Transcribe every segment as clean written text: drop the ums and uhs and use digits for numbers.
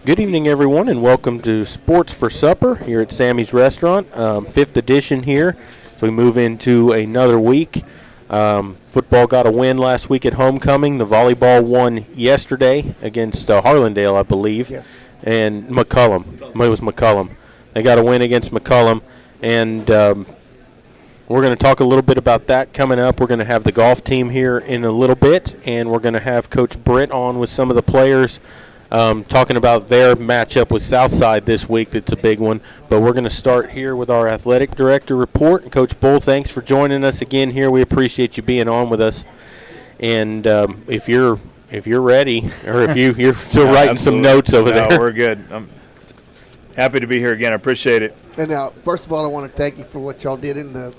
Good evening, everyone, and welcome to Sports for Supper here at Sammy's Restaurant, 5th edition here. So we move into another week. Football got a win last week at homecoming. The volleyball won yesterday against Harlandale, I believe. Yes. And McCullum. It was McCullum. They got a win against McCullum, and we're going to talk a little bit about that coming up. We're going to have the golf team here in a little bit, and we're going to have Coach Britt on with some of the players talking about their matchup with Southside this week. That's a big one. But we're going to start here with our athletic director report. And Coach Bull, thanks for joining us again here. We appreciate you being on with us. And if you're ready, or if you're still writing some notes over there. We're good. I'm happy to be here again. I appreciate it. And now, first of all, I want to thank you for what y'all did in the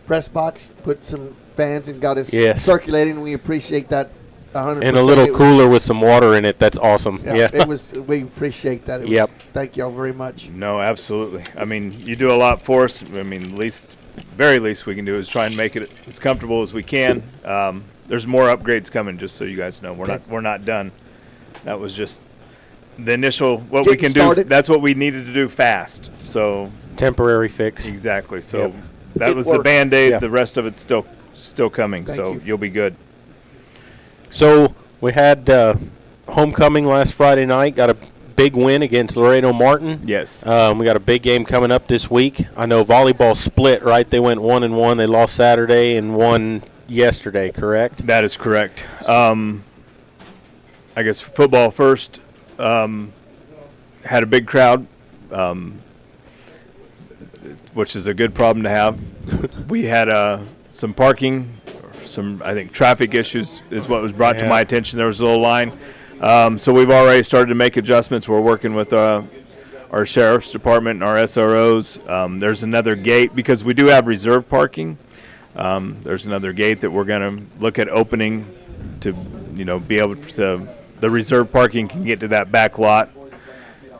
press box. Put some fans and got us circulating. We appreciate that 100%. And a little cooler with some water in it. That's awesome. Yeah. It was. We appreciate that. Thank y'all very much. No, absolutely. I mean, you do a lot for us. I mean, very least we can do is try and make it as comfortable as we can. There's more upgrades coming, just so you guys know. We're not done. That was just the initial we can do. That's what we needed to do fast. So temporary fix. Exactly. So that was the Band-Aid. Yeah. The rest of it's still coming. You'll be good. So we had homecoming last Friday night. Got a big win against Laredo Martin. Yes. We got a big game coming up this week. I know volleyball split, right? They went 1-1. They lost Saturday and won yesterday, correct? That is correct. I guess football first. Had a big crowd, which is a good problem to have. We had some parking. I think traffic issues is what was brought to my attention. There was a little line. So we've already started to make adjustments. We're working with our sheriff's department and our SROs. There's another gate because we do have reserve parking. There's another gate that we're going to look at opening to, be able to, the reserve parking can get to that back lot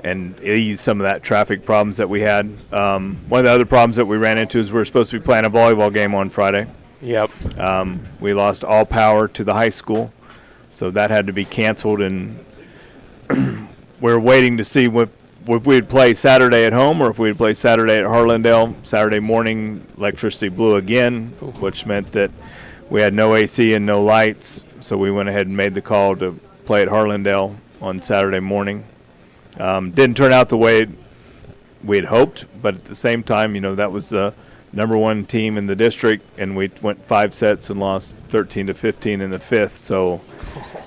and ease some of that traffic problems that we had. One of the other problems that we ran into is we're supposed to be playing a volleyball game on Friday. Yep. We lost all power to the high school, so that had to be canceled, and we're waiting to see if we'd play Saturday at home or if we'd play Saturday at Harlandale. Saturday morning, electricity blew again, which meant that we had no AC and no lights, so we went ahead and made the call to play at Harlandale on Saturday morning. Didn't turn out the way we had hoped, but at the same time, that was the number one team in the district, and we went 5 sets and lost 13-15 in the 5th. So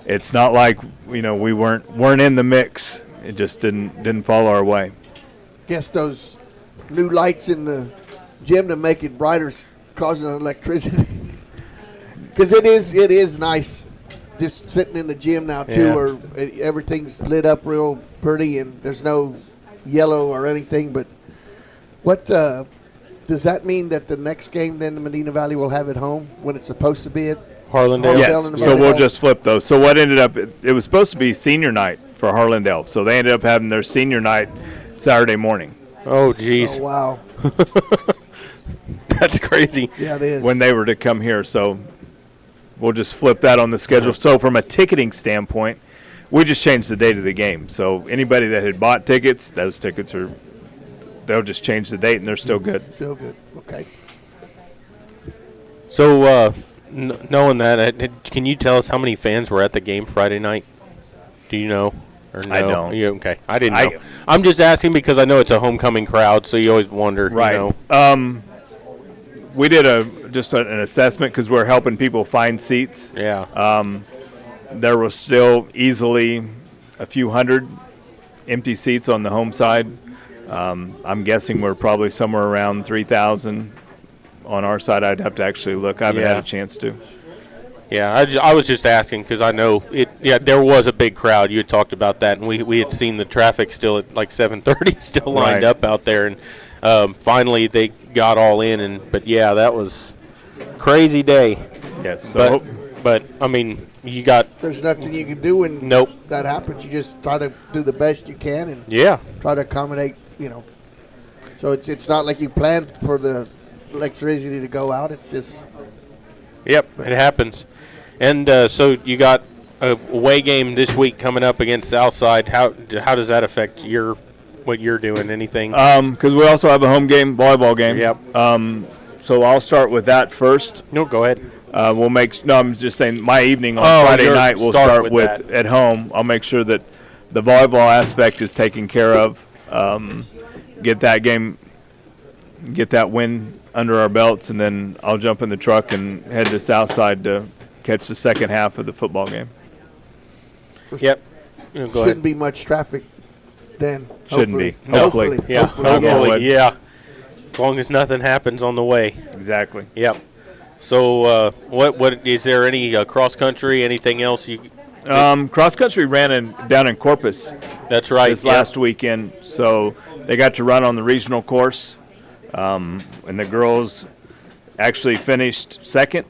it's not like we weren't in the mix. It just didn't fall our way. Guess those new lights in the gym to make it brighter causing electricity. Because it is nice just sitting in the gym now too, where everything's lit up real pretty and there's no yellow or anything. But what? Does that mean that the next game then the Medina Valley will have at home when it's supposed to be at Harlandale? Yes, so we'll just flip those. So what ended up, it was supposed to be senior night for Harlandale. So they ended up having their senior night Saturday morning. Oh, geez. Oh, wow. That's crazy. Yeah, it is. When they were to come here. So we'll just flip that on the schedule. So from a ticketing standpoint, we just changed the date of the game. So anybody that had bought tickets, those tickets are, they'll just change the date, and they're still good. Still good. Okay. So, knowing that, can you tell us how many fans were at the game Friday night? Do you know? Or no? I don't. Okay. I didn't know. I'm just asking because I know it's a homecoming crowd, so you always wonder. Right. We did an assessment because we're helping people find seats. Yeah. There was still easily a few hundred empty seats on the home side. I'm guessing we're probably somewhere around 3,000 on our side. I'd have to actually look. I haven't had a chance to. Yeah, I was just asking because I know it. Yeah, there was a big crowd. You had talked about that, and we had seen the traffic still at like 7:30, still lined up out there, and finally they got all in. But yeah, that was crazy day. Yes. So but I mean, you got. There's nothing you can do when that happens. You just try to do the best you can and try to accommodate. So it's not like you planned for the electricity to go out. It's just. Yep, it happens. And so you got away game this week coming up against Southside. How does that affect what you're doing? Anything? Because we also have a home game, volleyball game. Yep. So I'll start with that first. No, go ahead. I'm just saying my evening on Friday night we'll start start with that. at home. I'll make sure that the volleyball aspect is taken care of. Get that win under our belts, and then I'll jump in the truck and head to Southside to catch the second half of the football game. Yep. Go Shouldn't ahead. be much traffic then. Shouldn't hopefully. be. Hopefully. Yeah. Hopefully. Yeah. As long as nothing happens on the way. Exactly. Yep. So, what is there any cross country? Anything else you? Cross country ran down in Corpus That's right. this last weekend, so they got to run on the regional course, and the girls actually finished second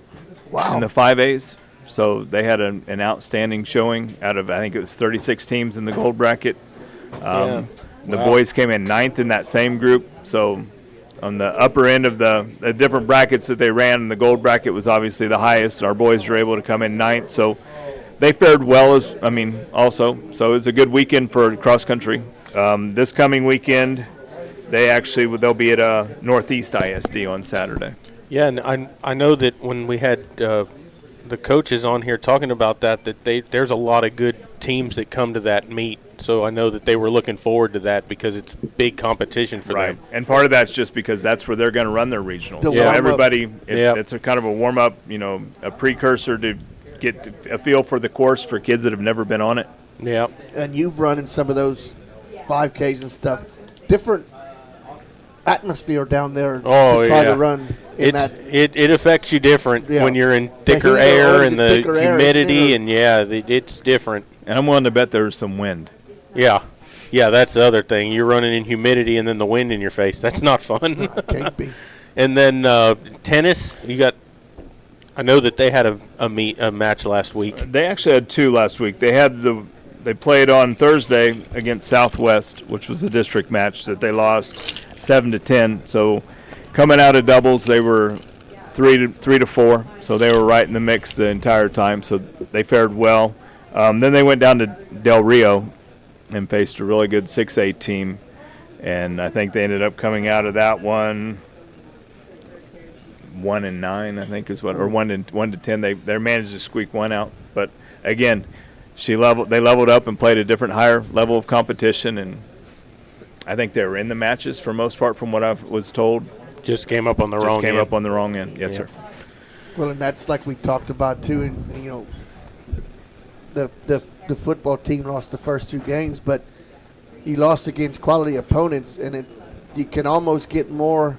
in the 5As. So they had an outstanding showing out of, I think it was 36 teams in the gold bracket. The boys came in ninth in that same group. So on the upper end of the different brackets that they ran, the gold bracket was obviously the highest. Our boys were able to come in ninth. So they fared well also. So it was a good weekend for cross country. This coming weekend, they'll be at Northeast ISD on Saturday. Yeah, and I know that when we had the coaches on here talking about that there's a lot of good teams that come to that meet. So I know that they were looking forward to that because it's big competition for them. And part of that's just because that's where they're going to run their regionals. The So warm-up. everybody, Yep. it's a kind of a warm-up, a precursor to get a feel for the course for kids that have never been on it. Yeah. And you've run in some of those 5Ks and stuff. Different atmosphere down there Oh, to try yeah. to run in that. It affects you different Yeah. when you're in thicker heat, air or is and it the thicker air? humidity, It's and it's different. And I'm willing to bet there's some wind. Yeah. Yeah, that's the other thing. You're running in humidity and then the wind in your face. That's not fun. Can't be. And then tennis, I know that they had a match last week. They actually had two last week. They played on Thursday against Southwest, which was a district match that they lost 7-10. So coming out of doubles, they were 3-4. So they were right in the mix the entire time. So they fared well. Then they went down to Del Rio and faced a really good 6A team, and I think they ended up coming out of that one 1-9, I think is what, or 1-10. They managed to squeak one out, but again, they leveled up and played a different higher level of competition, and I think they were in the matches for most part, from what I was told. Just came up on the wrong Came end. up on the wrong end. Yes, Yeah. sir. Well, and that's like we talked about too. And the football team lost the first two games, but you lost against quality opponents, and you can almost get more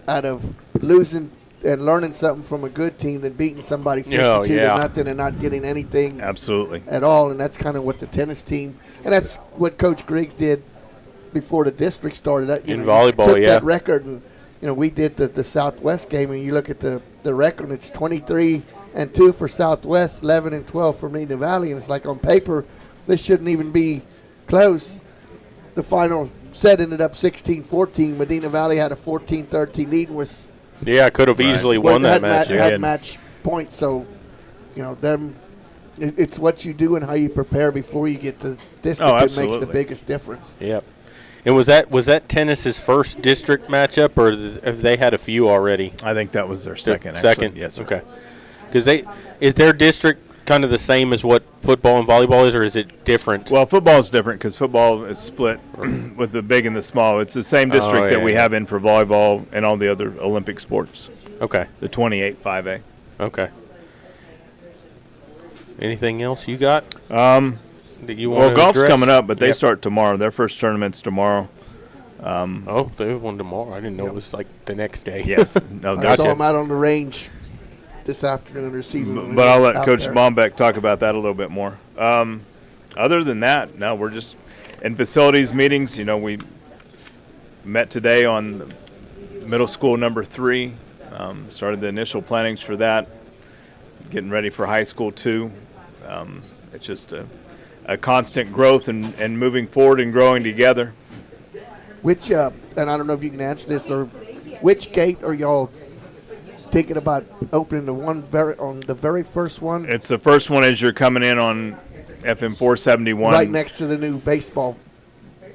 out of losing and learning something from a good team than beating somebody 52-0 and not getting anything Absolutely. at all. And that's kind of what the tennis team, and that's what Coach Griggs did before the district started. Volleyball, took yeah. that record, and we did the Southwest game, and you look at the record, and it's 23-2 for Southwest, 11-12 for Medina Valley, and it's like on paper this shouldn't even be close. The final set ended up 16-14. Medina Valley had a 14-13 lead and was could have easily won that match. Had match points, so it's what you do and how you prepare before you get to district that makes the absolutely. biggest difference. Yep. And was that tennis's first district matchup, or have they had a few already? I think that was their second. Second, Actually. Yes, sir. Okay. Because is their district kind of the same as what football and volleyball is, or is it different? Well, football is different because football is split with the big and the small. It's the same district that we have in for volleyball and all the other Olympic sports. Okay. The 28 5A. Okay. Anything else you got? That you want Well, to golf's address? coming up, but they Yep. start tomorrow. Their first tournament's tomorrow. Oh, there's one tomorrow. I didn't know it was like the next day. Yes. No, I gotcha. saw him out on the range this afternoon receiving. But I'll let out Coach there. Bombeck talk about that a little bit more. Other than that, no, we're just in facilities meetings. We met today on middle school number 3. Started the initial plannings for that. Getting ready for high school 2. It's just a constant growth and moving forward and growing together. Which and I don't know if you can answer this, or which gate are y'all thinking about opening on the very first one, It's the first one as you're coming in on FM 471. right next to the new baseball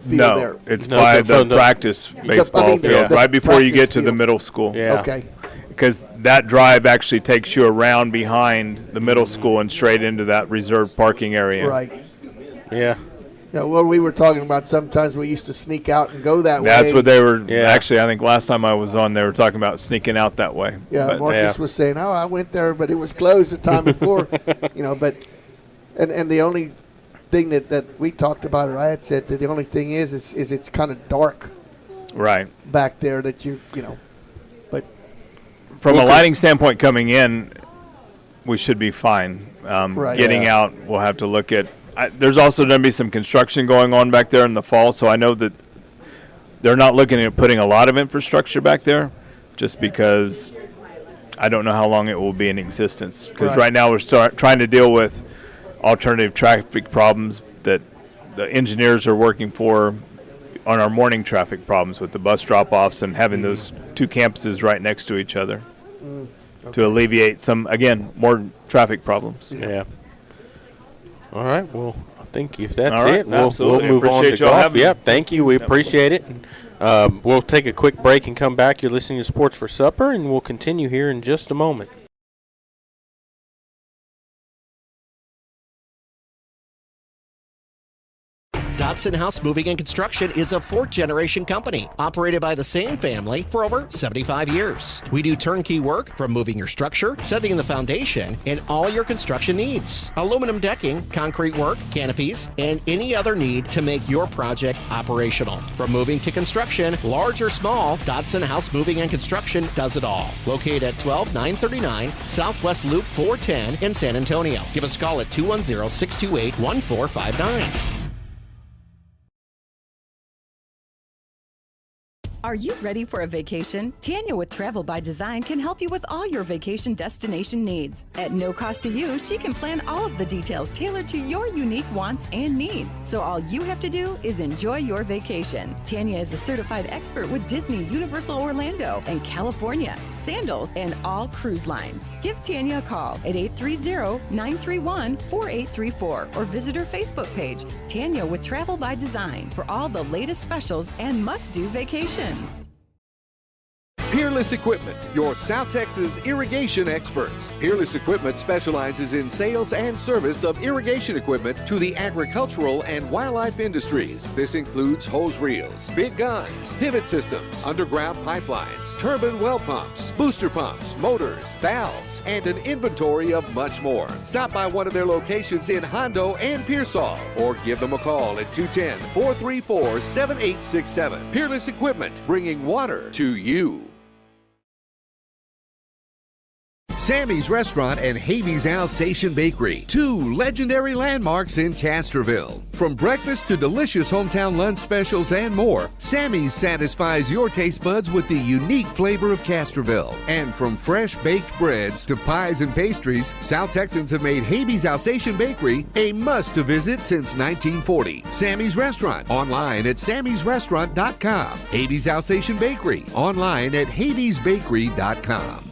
field No, there. it's No, by the- the practice baseball the- field, the right before you get practice to the field. middle school. Yeah. Okay. Because that drive actually takes you around behind the middle school and straight into that reserved parking area. Right. Yeah. Yeah, well, we were talking about sometimes we used to sneak out and go that way. That's what they were. Yeah. Actually, I think last time I was on, they were talking about sneaking out that way. Yeah, But- Marcus was saying, "Oh, I went there, but it was closed the time before." But and the only thing that we talked about, or I had said that the only thing is it's kind of dark right. back there that but From Well, a 'cause- lighting standpoint, coming in, we should be fine. Right. Getting Yeah. out, we'll have to look at. There's also going to be some construction going on back there in the fall, so I know that they're not looking at putting a lot of infrastructure back there, just because I don't know how long it will be in existence. Because right now we're trying to deal with alternative traffic problems that the engineers are working for on our morning traffic problems with the bus drop-offs and having those two campuses right next to each other to alleviate some, again, more traffic problems. Yeah. All right. Well, I think if that's All right, it, we'll absolutely. move on to Appreciate y'all golf. having me. Yep. Thank you. We appreciate it. We'll take a quick break and come back. You're listening to Sports for Supper, and we'll continue here in just a moment. Dodson House Moving and Construction is a fourth-generation company operated by the same family for over 75 years. We do turnkey work from moving your structure, setting the foundation, and all your construction needs. Aluminum decking, concrete work, canopies, and any other need to make your project operational. From moving to construction, large or small, Dodson House Moving and Construction does it all. Located at 12939 Southwest Loop 410 in San Antonio. Give us a call at 210-628-1459. Are you ready for a vacation? Tanya with Travel by Design can help you with all your vacation destination needs. At no cost to you, she can plan all of the details tailored to your unique wants and needs. So all you have to do is enjoy your vacation. Tanya is a certified expert with Disney, Universal Orlando, and California, Sandals, and all cruise lines. Give Tanya a call at 830-931-4834 or visit her Facebook page, Tanya with Travel by Design, for all the latest specials and must-do vacations. Peerless Equipment, your South Texas irrigation experts. Peerless Equipment specializes in sales and service of irrigation equipment to the agricultural and wildlife industries. This includes hose reels, big guns, pivot systems, underground pipelines, turbine well pumps, booster pumps, motors, valves, and an inventory of much more. Stop by one of their locations in Hondo and Pearsall or give them a call at 210-434-7867. Peerless Equipment, bringing water to you. Sammy's Restaurant and Havy's Alsatian Bakery, two legendary landmarks in Castroville. From breakfast to delicious hometown lunch specials and more, Sammy's satisfies your taste buds with the unique flavor of Castroville. And from fresh baked breads to pies and pastries, South Texans have made Havy's Alsatian Bakery a must-to-visit since 1940. Sammy's Restaurant, online at sammysrestaurant.com. Havy's Alsatian Bakery, online at havysbakery.com.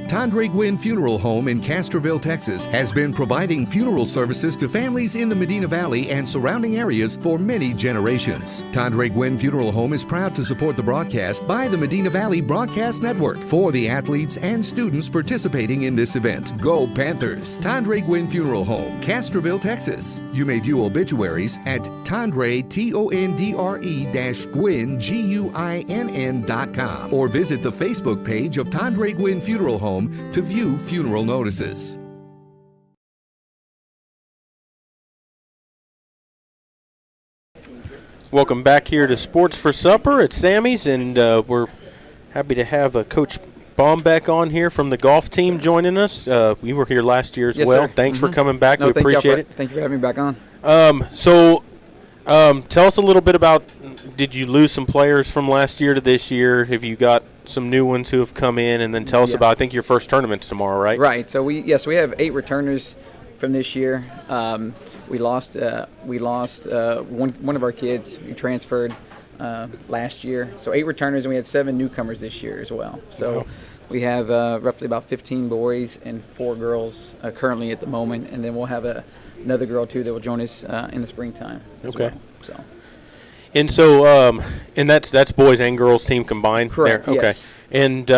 Tandre Gwynn Funeral Home in Castroville, Texas, has been providing funeral services to families in the Medina Valley and surrounding areas for many generations. Tandre Gwynn Funeral Home is proud to support the broadcast by the Medina Valley Broadcast Network for the athletes and students participating in this event. Go Panthers! Tandre Gwynn Funeral Home, Castroville, Texas. You may view obituaries at Tandre, Tondre-Gwynn, Guinn.com, or visit the Facebook page of Tandre Gwynn Funeral Home to view funeral notices. Welcome back here to Sports for Supper at Sammy's, and we're happy to have Coach Baumbeck on here from the golf team joining us. We were here last year as Yes, well. sir. Thanks for coming back. No, We appreciate it. Thank you for having me back on. Tell us a little bit about, did you lose some players from last year to this year? Have you got some new ones who have come in? And then tell us about, I think, your first tournament's tomorrow, right? Right. So we have 8 returners from this year. We lost one of our kids who transferred. last year. So 8 returners, and we had 7 newcomers this year as well. So Wow. we have roughly about 15 boys and 4 girls currently at the moment, and then we'll have another girl too that will join us in the springtime as Okay. well. So And so, and that's boys and girls team combined. Correct, There? Okay. yes. And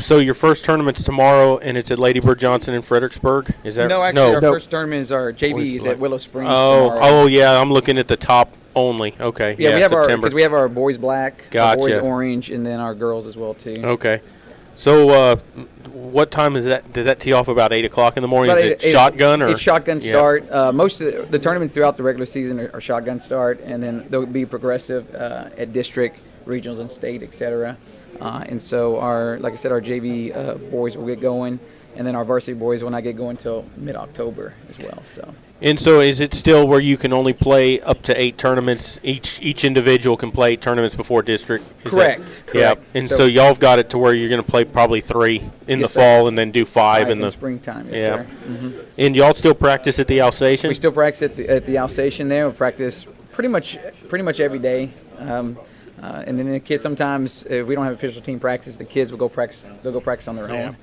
so your first tournament's tomorrow, and it's at Lady Bird Johnson in Fredericksburg. Is that no, actually, our No. first tournament is our JVs at Willow Springs Oh, tomorrow. oh yeah. I'm looking at the top only. Okay. Yeah, we have September. because we have our boys black, our boys Gotcha. orange, and then our girls as well too. Okay. So, what time is that? Does that tee off about 8 o'clock in the morning? About Is it eight- shotgun or? It's shotgun Yeah. start. Most of the tournaments throughout the regular season are shotgun start, and then they'll be progressive at district, regionals, and state, etc. And so like I said, our JV boys will get going, and then our varsity boys will not get going until mid-October as well. So. And so, is it still where you can only play up to 8 tournaments? Each individual can play 8 tournaments before district. Is Correct. That, yeah. Correct. And So- so y'all have got it to where you're going to play probably 3 in Yes, the sir. fall, and then do 5 in the springtime. Yes, yeah. sir. Mm-hmm. And y'all still practice at the Alsatian? We still practice at the Alsatian there. We practice pretty much every day. And then the kids sometimes, if we don't have official team practice, the kids will go practice. They'll go practice on their own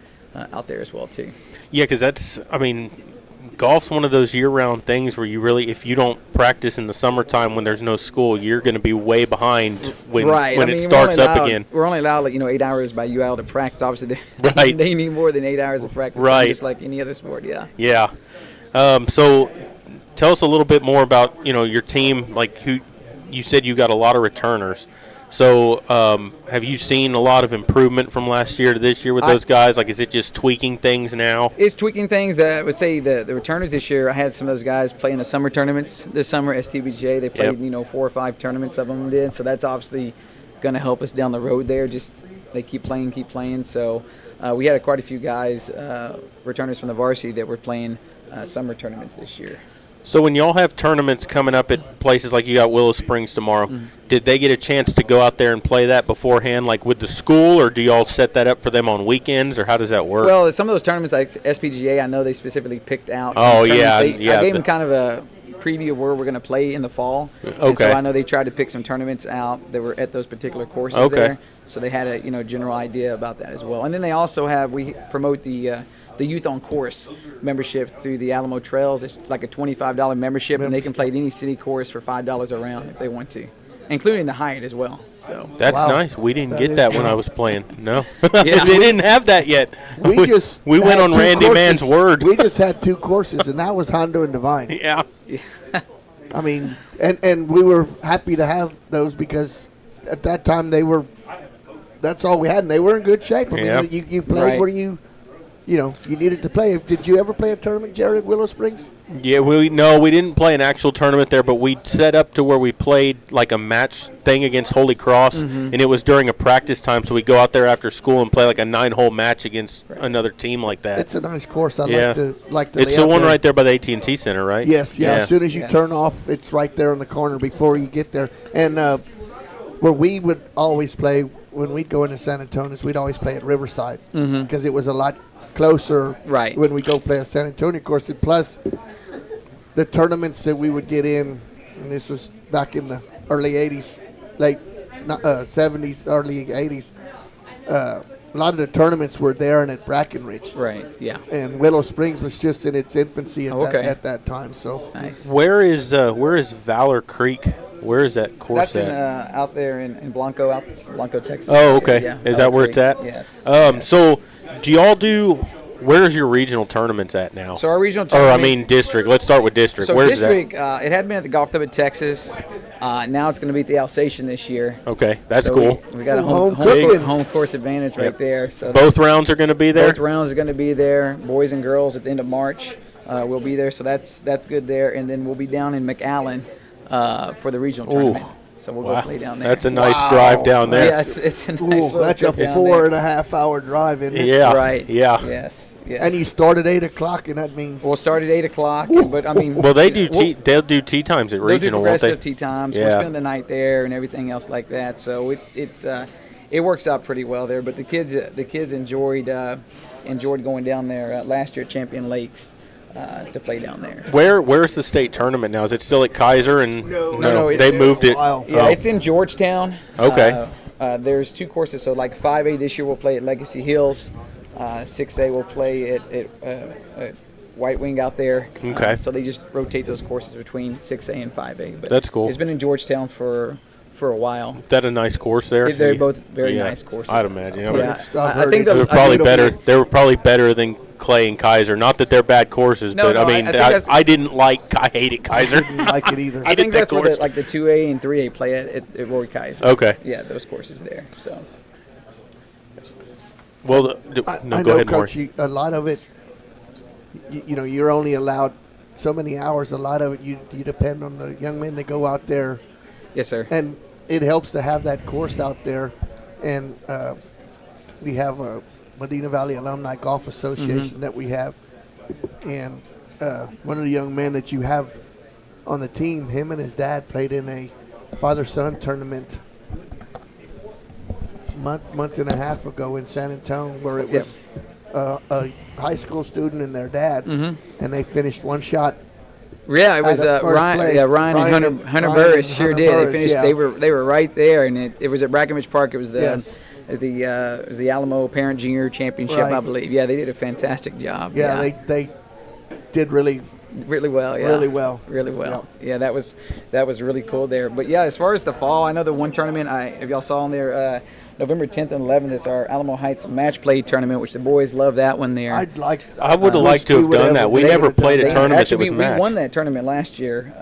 out there as well too. Yeah, because golf's one of those year-round things where you really, if you don't practice in the summertime when there's no school, you're going to be way behind when Right. when I it mean, starts we're up only allowed- again. We're only allowed 8 hours by UL to practice. Obviously, Right. they need more than 8 hours of practice, Right. just like any other sport. Yeah. Yeah. So tell us a little bit more about your team. Like, who you said you got a lot of returners. So have you seen a lot of improvement from last year to this year with those guys? Like, is it just tweaking things now? It's tweaking things. I would say the returners this year, I had some of those guys play in the summer tournaments this summer, STBJ. They played, Yep. 4 or 5 tournaments of them did. So that's obviously going to help us down the road there. Just they keep playing. So we had quite a few guys, returners from the varsity, that were playing summer tournaments this year. So when y'all have tournaments coming up at places like you got Willow Springs tomorrow, did they get a chance to go out there and play that beforehand, like with the school, or do y'all set that up for them on weekends, or how does that work? Well, some of those tournaments, like SPGA, I know they specifically picked out. some Oh, tournaments. yeah, I yeah, gave them kind of a preview of where we're going to play in the fall. And Okay. so I know they tried to pick some tournaments out that were at those particular courses Okay. there. So they had a general idea about that as well. And then they also we promote the Youth on Course membership through the Alamo Trails. It's like a $25 membership, and they can play at any city course for $5 a round if they want to, including the Hyatt as well. So That's Wow. nice. We didn't That get is that when nice. I was playing. No, Yeah. they didn't have that yet. We just we went had on 2 Randy courses. Mann's word. We just had 2 courses, and that was Hondo and Divine. Yeah. I mean, and we were happy to have those because at that time that's all we had, and they were in good shape. I mean, Yeah. you played Right. where you needed to play. Did you ever play a tournament, Jerry, at Willow Springs? Yeah, we didn't play an actual tournament there, but we set up to where we played like a match thing against Holy Cross, and it was during a practice time, so we go out there after school and play like a 9-hole match against another team like that. It's a nice course. I Yeah. like to It's lay the out one there. right there by the AT&T Center, right? Yes, yeah. As soon as you Yes. turn off, it's right there in the corner before you get there. And where we would always play when we'd go into San Antonio, we'd always play at Riverside because it was a lot closer. Right. When we go play at San Antonio course, and plus the tournaments that we would get in, and this was back in the early '80s, late 70s, early '80s. A lot of the tournaments were there and at Brackenridge. right, yeah, And Willow Springs was just in its infancy Okay. at that time. So nice. Where is Valor Creek? Where is that course That's at? out there in Blanco, Texas. Oh, okay. Yeah, Is that where it's at? Yes. So do y'all where's your regional tournaments at now? So our regional Or, tournament. district. Let's start with district. So Where's district, it had been at the Golf Club at Texas. Now it's going to be at the Alsatian this year. that? Okay, that's So cool. We got a Home home cooking. course advantage right there. So Both rounds are going to be there? both rounds are going to be there. Boys and girls at the end of March will be there. So that's good there. And then we'll be down in McAllen for the regional tournament. So we'll go play down there. That's a nice drive down there. Yeah, it's a nice little that's a trip down 4.5 hour drive, isn't it? Yeah. Right. Yeah. Yes. Yes. And you start at 8 o'clock, and that means We'll start at 8 o'clock. But I mean, Well, they do we'll- they'll do tea times at They'll do regional, won't they? progressive tea times. Yeah. We'll spend the night there and everything else like that. So it works out pretty well there. But the kids enjoyed going down there last year at Champion Lakes. to play down there. Where's the state tournament now? Is it still at Kaiser? And No, they moved it. Yeah, it's in Georgetown. Okay. There's 2 courses, so like 5A this year we'll play at Legacy Hills. 6A will play at White Wing out there. Okay. So they just rotate those courses between 6A and 5A. But That's cool. It's been in Georgetown for a while. Is that a nice course there? They're both very Yeah, nice courses. I'd imagine. I mean, Yeah, I've I heard think it's They were those, probably beautiful. better. They were probably better than Clay and Kaiser. Not that they're bad courses, No, but no, I mean, I think that's- I didn't like. I hated Kaiser. Didn't like it either. I hated think that that's where course. like the 2A and 3A play at Roy Kaiser. Okay. Yeah, those courses there. So Well, I go know, ahead, Coach. Maury. A lot of it, you're only allowed so many hours. A lot of it, you depend on the young men that go out there, yes, sir. and it helps to have that course out there. And we have a Medina Valley Alumni Golf Association that we have, and one of the young men that you have on the team, him and his dad played in a father-son tournament month and a half ago in San Antonio, where it was a high school student and their dad, and they finished one shot. Yeah, it was Out of first Ryan. place. Yeah, Ryan Ryan and Hunter and Burris sure Hunter did. Burris, They finished. yeah. They were right there, and it was at Brackenridge Park. It was the Yes. it was the Alamo Parent Junior Championship, I Right. believe. Yeah, they did a fantastic job. Yeah, they did really really well. Yeah, really well. Really well. Yeah, that was really cool there. But yeah, as far as the fall, I know the one tournament if y'all saw on there, November 10th and 11th, it's our Alamo Heights match play tournament, which the boys love that one there. I would have liked to have done that. We never played a tournament Actually, that was we matched. won that tournament last year.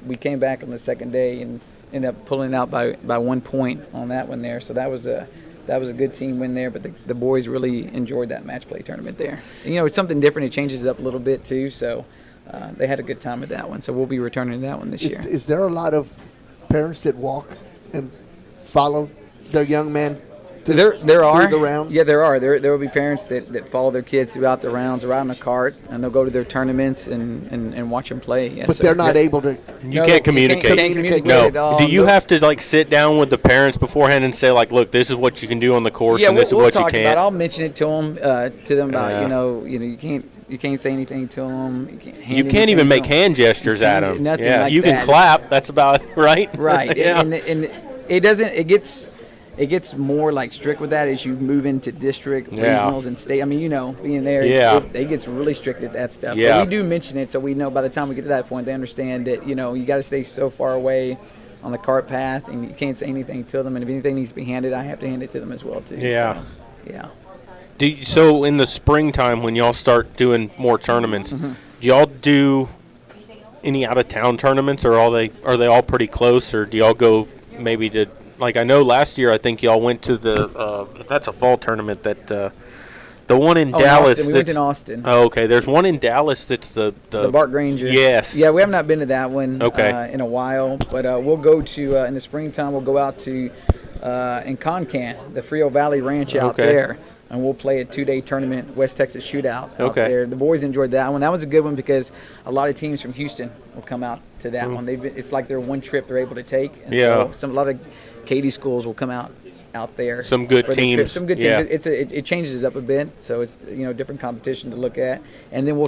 We came back on the second day and ended up pulling out by 1 point on that one there. So that was a good team win there. But the boys really enjoyed that match play tournament there. And, it's something different. It changes it up a little bit too. So they had a good time with that one. So we'll be returning to that one this year. Is there a lot of parents that walk and follow their young man? There are. the rounds? Yeah, there are. There will be parents that follow their kids throughout the rounds, ride in a cart, and they'll go to their tournaments and watch them play. Yes, But sir. they're not Yeah. able to. You No, can't communicate. Can't communicate No. at all. Do you No. have to sit down with the parents beforehand and say look, this is what you can do on the course, Yeah, and this we'll is what you talk can't? about it. I'll mention it to them about Yeah. you can't say anything to them. You can't even make hand gestures at them. Nothing Yeah, like you can that. clap. That's about right. Right. Yeah. And it doesn't. It gets more like strict with that as you move into district, Yeah. regionals, and state. I mean, being there, Yeah. it gets really strict at that stuff. Yeah. But we do mention it, so we know by the time we get to that point, they understand that you got to stay so far away on the cart path, and you can't say anything to them. And if anything needs to be handed, I have to hand it to them as well too. Yeah. So, yeah. So in the springtime, when y'all start doing more tournaments, Mm-hmm. do y'all do any out of town tournaments, or are they all pretty close, or do y'all go maybe to? Like I know last year, I think y'all went to the that's a fall tournament that the one in Oh, Dallas. Austin. We went in Austin. Oh, okay. There's one in Dallas that's the Bart Granger. Yes. Yeah, we have not been to that one Okay. in a while, but we'll go to in the springtime. We'll go out to in Concan, the Frio Valley Ranch out Okay. there, and we'll play a 2-day tournament, West Texas Shootout out Okay. there. The boys enjoyed that one. That was a good one because a lot of teams from Houston will come out to that one. It's like their one trip they're able to take. And Yeah. So a lot of Katy schools will come out there. Some good for the trip. teams. Some good Yeah. teams. It changes up a bit, so it's different competition to look at. And then we'll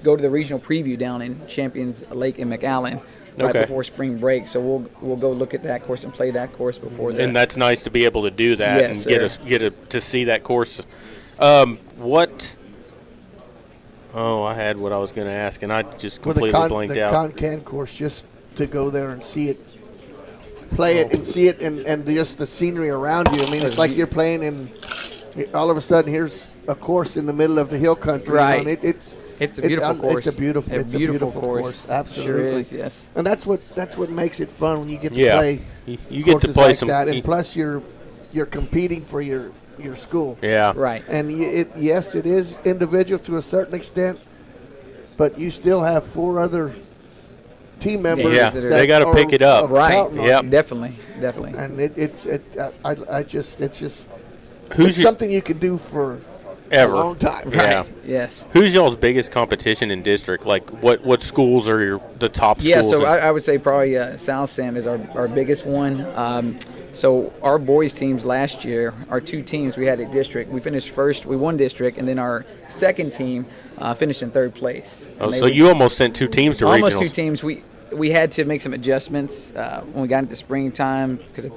go to the regional preview down in Champions Lake in McAllen right Okay. before spring break. So we'll go look at that course and play that course before that. And that's nice to be able to do that Yes, and sir. to see that course. What? Oh, I had what I was going to ask, and I just Well, completely blanked the out. Concan course, just to go there and see it, play it and see it, and just the scenery around you. I mean, it's like you're playing in. All of a sudden, here's a course in the middle of the hill country. Right. It's a beautiful course. It's a beautiful course. Absolutely. Sure is. Yes. And that's what makes it fun when you get to Yeah. play. You get to courses play like some. that, and plus you're competing for your school. Yeah. Right. And yes, it is individual to a certain extent, but you still have 4 other team members. Yeah, that they gotta are- pick it up. are Right. counting on Yep. you. Definitely. And it's Who's your, something you can do for ever? a long time. Yeah. Right. Yes. Who's y'all's biggest competition in district? Like what schools are the top schools? Yeah, so in- I would say probably South Sam is our biggest one. So our boys teams last year, our 2 teams we had at district, we finished first. We won district, and then our second team finished in 3rd place. Oh, so you almost sent 2 teams to regionals. Almost 2 teams. We had to make some adjustments when we got into springtime because of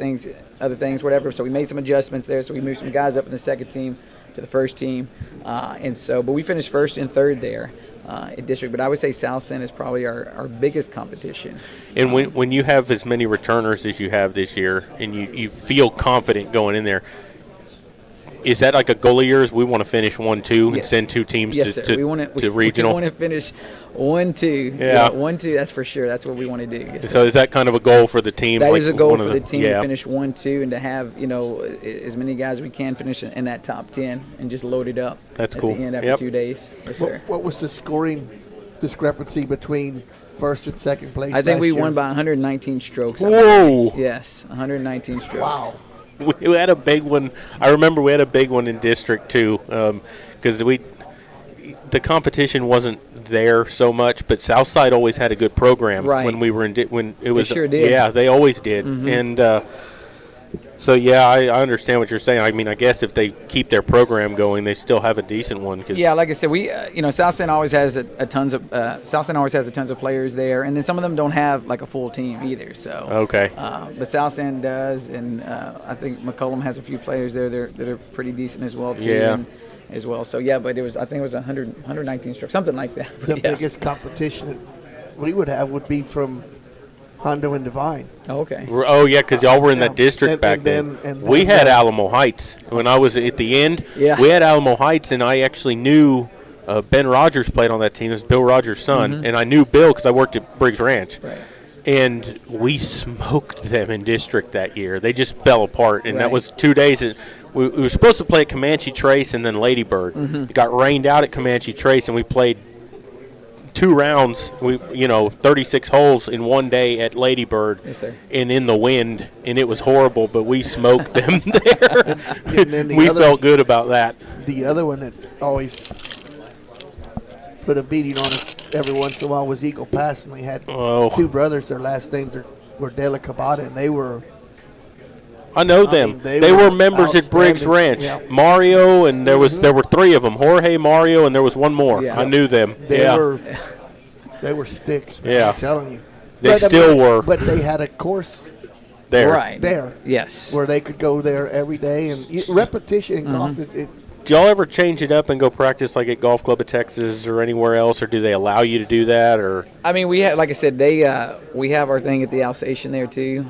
other things, whatever. So we made some adjustments there. So we moved some guys up in the second team to the first team, but we finished first and third there at district. But I would say South Send is probably our biggest competition. And when you have as many returners as you have this year, and you feel confident going in there, is that like a goal of yours? We want to finish 1-2 and send 2 teams to regional. We want to finish 1-2. Yeah. 1-2. That's for sure. That's what we want to do. Yes, so is that kind of a goal for the team? That is a goal for the team to finish 1-2 and to have as many guys as we can finish in that top 10 and just load it up. That's at cool. the end after 2 days. Yes, sir. What was the scoring discrepancy between first and second place? I think we last year? won by 119 strokes. Whoa! Yes, 119 strokes. Wow. We had a big one. I remember we had a big one in district too, because the competition wasn't there so much, but Southside always had a good program when we were when it was. They sure did. Yeah, they always did, and so yeah, I understand what you're saying. I mean, I guess if they keep their program going, they still have a decent one. Yeah, like I said, we South Send always has tons of players there, and then some of them don't have like a full team either. So okay, but South Send does, and I think McCollum has a few players there that are pretty decent as well too. Yeah. As well. So yeah, but I think it was 119 strokes, something like that. The biggest competition we would have would be from Hondo and Divine. Oh, okay. Oh yeah, because y'all were in that district back then. We had Alamo Heights when I was at the end. Yeah. We had Alamo Heights, and I actually knew Ben Rogers played on that team. It was Bill Rogers' son, and I knew Bill because I worked at Briggs Ranch. Right. And we smoked them in district that year. They just fell apart, and that Right. was 2 days. We were supposed to play at Comanche Trace and then Ladybird. It got rained out at Comanche Trace, and we played 2 rounds. 36 holes in 1 day at Ladybird, Yes, sir. and in the wind, and it was horrible. But we smoked them there. And then We felt good about that. The other one that always put a beating on us every once in a while was Eagle Pass, and they had 2 brothers. Their last names were Della Cabada, and they were. I know them. mean, they were members at Briggs Ranch. Yeah. Mario, and there were 3 of them. Jorge, Mario, and there was one more. Yeah. I knew them. They were sticks, man, Yeah. I'm telling you. They still were. But they had a course There. Right. there Yes. where they could go there every day. And repetition in golf, Do y'all ever change it up and go practice like at Golf Club of Texas or anywhere else, or do they allow you to do that? Or I mean, we have, like I said, we have our thing at the Alsatian there too.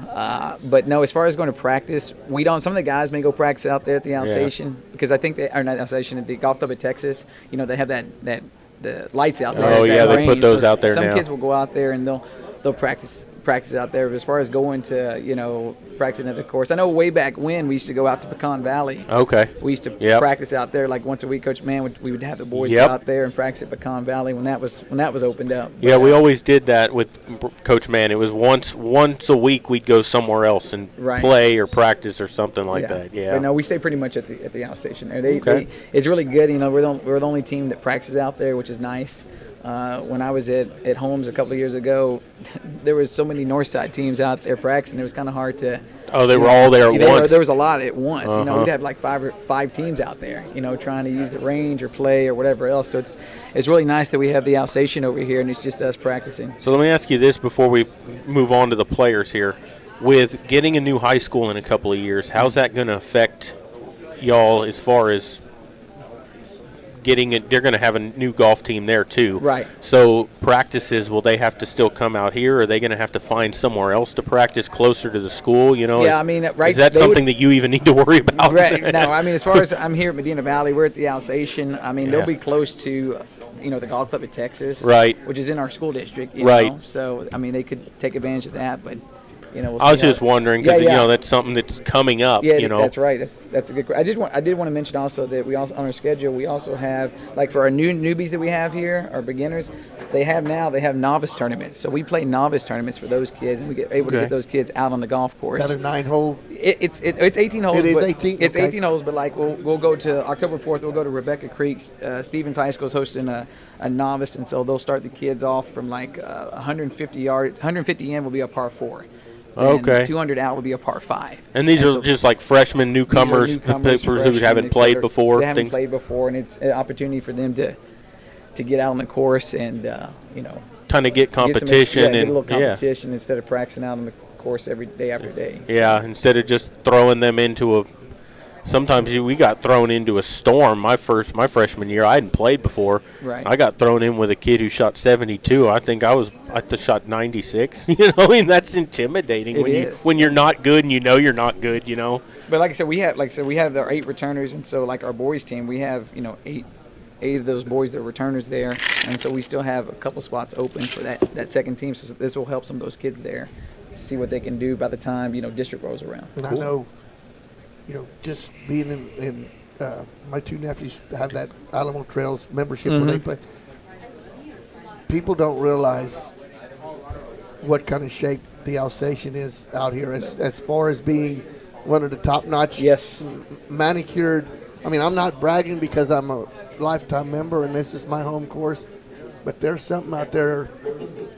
But no, as far as going to practice, we don't. Some of the guys may go practice out there at the Alsatian because I think they are not Alsatian at the Golf Club of Texas. They have the lights out there. Oh, at that yeah, they put range. those So out there some now. kids will go out there and they'll practice out there. But as far as going to practicing at the course, I know way back when we used to go out to Pecan Valley. okay, We used to Yep. practice out there like once a week. Coach Mann we would have the boys Yep. go out there and practice at Pecan Valley when that was opened up. yeah, But, we always did that with Coach Mann. It was once a week we'd go somewhere else and Right. play or practice or something like that. Yeah, But no, we stay pretty much at the outstation there. Okay. It's really good. We're the only team that practices out there, which is nice. When I was at Holmes a couple of years ago, there was so many Northside teams out there practicing. It was kind of hard to. Oh, they were all there at once. There was a lot at once. Uh-huh. We'd have like five teams out there. Trying to use the range or play or whatever else. So it's really nice that we have the Alsatian over here and it's just us practicing. So let me ask you this before we move on to the players here. With getting a new high school in a couple of years, how's that going to affect y'all as far as getting it? They're going to have a new golf team there too. Right. So practices, will they have to still come out here, or are they going to have to find somewhere else to practice closer to the school? Yeah, I mean, right. Is that something that you even need to worry about? Right. No, I mean, as far as I'm here at Medina Valley, we're at the Alsatian. I mean, Yeah. they'll be close to, the Golf Club of Texas. Right. Which is in our school district. Right. So, I mean, they could take advantage of that, but, we'll I was see how- just wondering because Yeah. that's something that's coming up. Yeah, that's right. That's a good. I did want to mention also that we also on our schedule we also have like for our newbies that we have here, our beginners, they have novice tournaments. So we play novice tournaments for those kids, and we get able to Okay. get those kids out on the golf course. got a 9-hole. It's 18 holes. It is but 18? It's Okay. 18 holes, but like we'll go to October 4th. We'll go to Rebecca Creek. Stevens High School is hosting a novice, and so they'll start the kids off from like 150 yards. 150 in will be a par 4. then Okay. 200 out would be a par 5. And these And are so just like freshmen, newcomers, these are newcomers, people who freshmen, haven't et played cetera. before. They haven't things. played before, and it's an opportunity for them to get out on the course and Kind of get get some competition get a little and yeah. competition instead of practicing out on the course every day after day. Yeah, instead of just throwing them into a. Sometimes we got thrown into a storm. My freshman year, I hadn't played before. Right. I got thrown in with a kid who shot 72. I think I shot 96. And that's intimidating It when is. when you're not good and you're not good. But like I said, we have our 8 returners, and so like our boys team, we have 8 of those boys that are returners there, and so we still have a couple spots open for that second team. So this will help some of those kids there to see what they can do by the time district rolls around. And I know, just being in my 2 nephews have that Alamo Trails membership where they play. People don't realize what kind of shape the Alsatian is out here as far as being one of the top-notch Yes. manicured. I mean, I'm not bragging because I'm a lifetime member and this is my home course, but there's something out there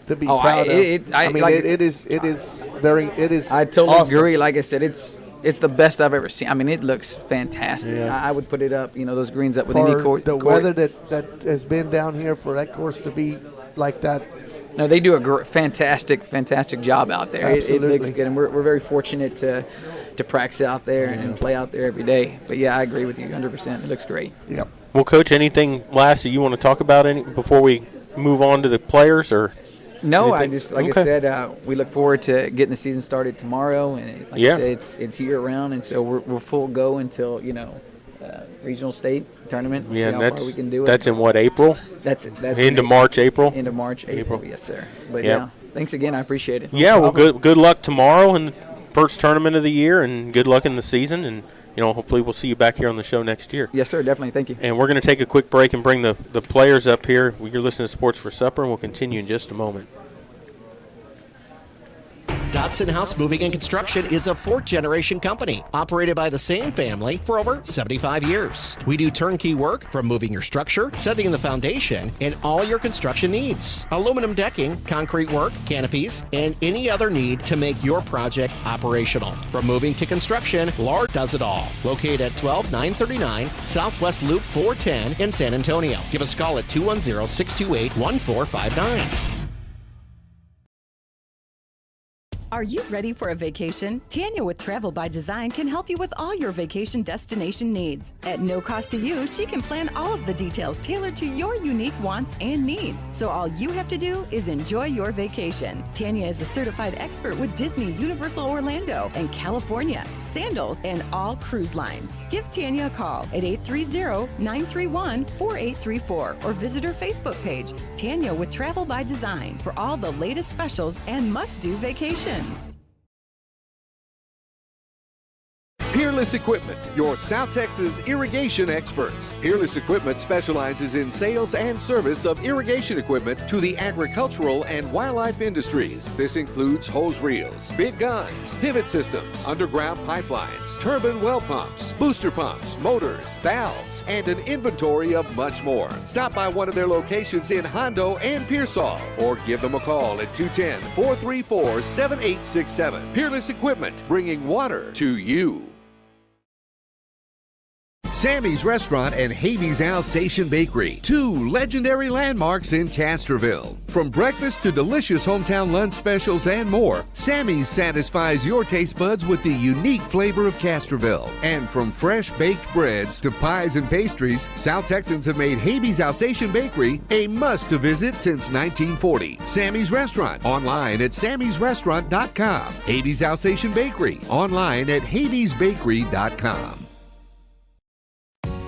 to be proud of. It is very. I totally awesome. agree. Like I said, it's the best I've ever seen. I mean, it looks fantastic. Yeah. I would put it up, those greens up with For any court. the weather that has been down here for that course to be like that. No, they do a fantastic job out there. It Absolutely. looks good, and we're very fortunate to practice out there and play out there every day. But yeah, I agree with you 100%. It looks great. Yep. Well, Coach, anything last that you want to talk about before we move on to the players, or? No, Anything? I just like Okay. I said, we look forward to getting the season started tomorrow, and like Yeah. I said, it's year round, and so we're full go until regional state tournament. Yeah, see how far we can do it. that's in what, April? That's Into March, April? End of March, April. Yes, sir. But Yeah. yeah, thanks again. I appreciate it. Yeah, well, good luck tomorrow in the first tournament of the year, and good luck in the season, and hopefully we'll see you back here on the show next year. Yes, sir. Definitely. Thank you. And we're going to take a quick break and bring the players up here. You're listening to Sports for Supper, and we'll continue in just a moment. Dotson House Moving and Construction is a 4th-generation company operated by the same family for over 75 years. We do turnkey work from moving your structure, setting the foundation, and all your construction needs. Aluminum decking, concrete work, canopies, and any other need to make your project operational. From moving to construction, Lard does it all. Located at 12939 Southwest Loop 410 in San Antonio. Give us a call at 210-628-1459. Are you ready for a vacation? Tanya with Travel by Design can help you with all your vacation destination needs. At no cost to you, she can plan all of the details tailored to your unique wants and needs. So all you have to do is enjoy your vacation. Tanya is a certified expert with Disney, Universal Orlando, and California, Sandals, and all cruise lines. Give Tanya a call at 830-931-4834 or visit her Facebook page, Tanya with Travel by Design, for all the latest specials and must-do vacations. Peerless Equipment, your South Texas irrigation experts. Peerless Equipment specializes in sales and service of irrigation equipment to the agricultural and wildlife industries. This includes hose reels, big guns, pivot systems, underground pipelines, turbine well pumps, booster pumps, motors, valves, and an inventory of much more. Stop by one of their locations in Hondo and Pearsall, or give them a call at 210-434-7867. Peerless Equipment, bringing water to you. Sammy's Restaurant and Havy's Alsatian Bakery, 2 legendary landmarks in Castroville. From breakfast to delicious hometown lunch specials and more, Sammy's satisfies your taste buds with the unique flavor of Castroville. And from fresh baked breads to pies and pastries, South Texans have made Havy's Alsatian Bakery a must to visit since 1940. Sammy's Restaurant, online at sammysrestaurant.com. Havy's Alsatian Bakery, online at havysbakery.com.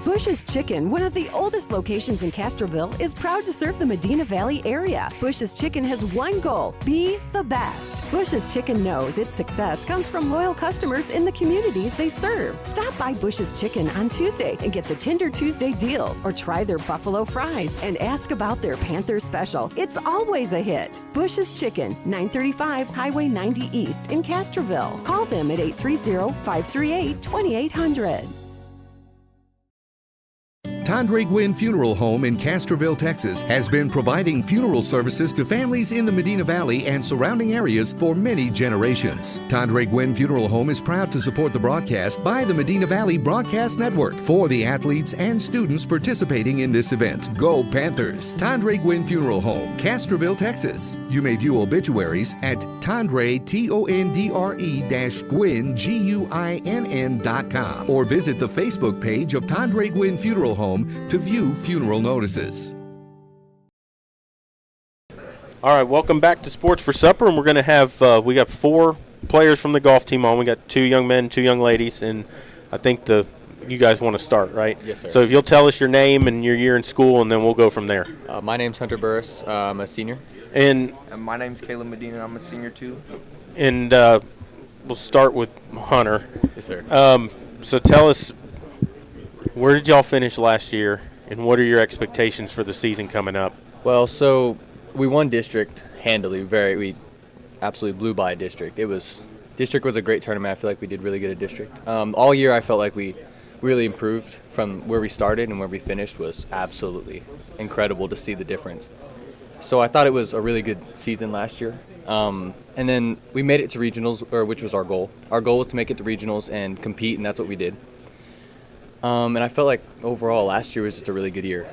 Bush's Chicken, one of the oldest locations in Castroville, is proud to serve the Medina Valley area. Bush's Chicken has one goal: be the best. Bush's Chicken knows its success comes from loyal customers in the communities they serve. Stop by Bush's Chicken on Tuesday and get the Tender Tuesday deal, or try their buffalo fries and ask about their Panther special. It's always a hit. Bush's Chicken, 935 Highway 90 East in Castroville. Call them at 830-538-2800. Tandre Gwynn Funeral Home in Castroville, Texas, has been providing funeral services to families in the Medina Valley and surrounding areas for many generations. Tandre Gwynn Funeral Home is proud to support the broadcast by the Medina Valley Broadcast Network for the athletes and students participating in this event. Go Panthers! Tandre Gwynn Funeral Home, Castroville, Texas. You may view obituaries at Tandre, Tondre-Gwynn, Guinn.com, or visit the Facebook page of Tandre Gwynn Funeral Home to view funeral notices. All right, welcome back to Sports for Supper, and we're going to have we got 4 players from the golf team on. We got 2 young men, 2 young ladies, and I think you guys want to start, right? Yes, sir. So if you'll tell us your name and your year in school, and then we'll go from there. My name's Hunter Burris. I'm a senior. And my name's Caleb Medina. I'm a senior too. And we'll start with Hunter. Yes, sir. So tell us, where did y'all finish last year, and what are your expectations for the season coming up? Well, so we won district handily. We absolutely blew by district. District was a great tournament. I feel like we did really good at district. All year I felt like we really improved from where we started, and where we finished was absolutely incredible to see the difference. So I thought it was a really good season last year. And then we made it to regionals, which was our goal. Our goal was to make it to regionals and compete, and that's what we did. And I felt like overall last year was just a really good year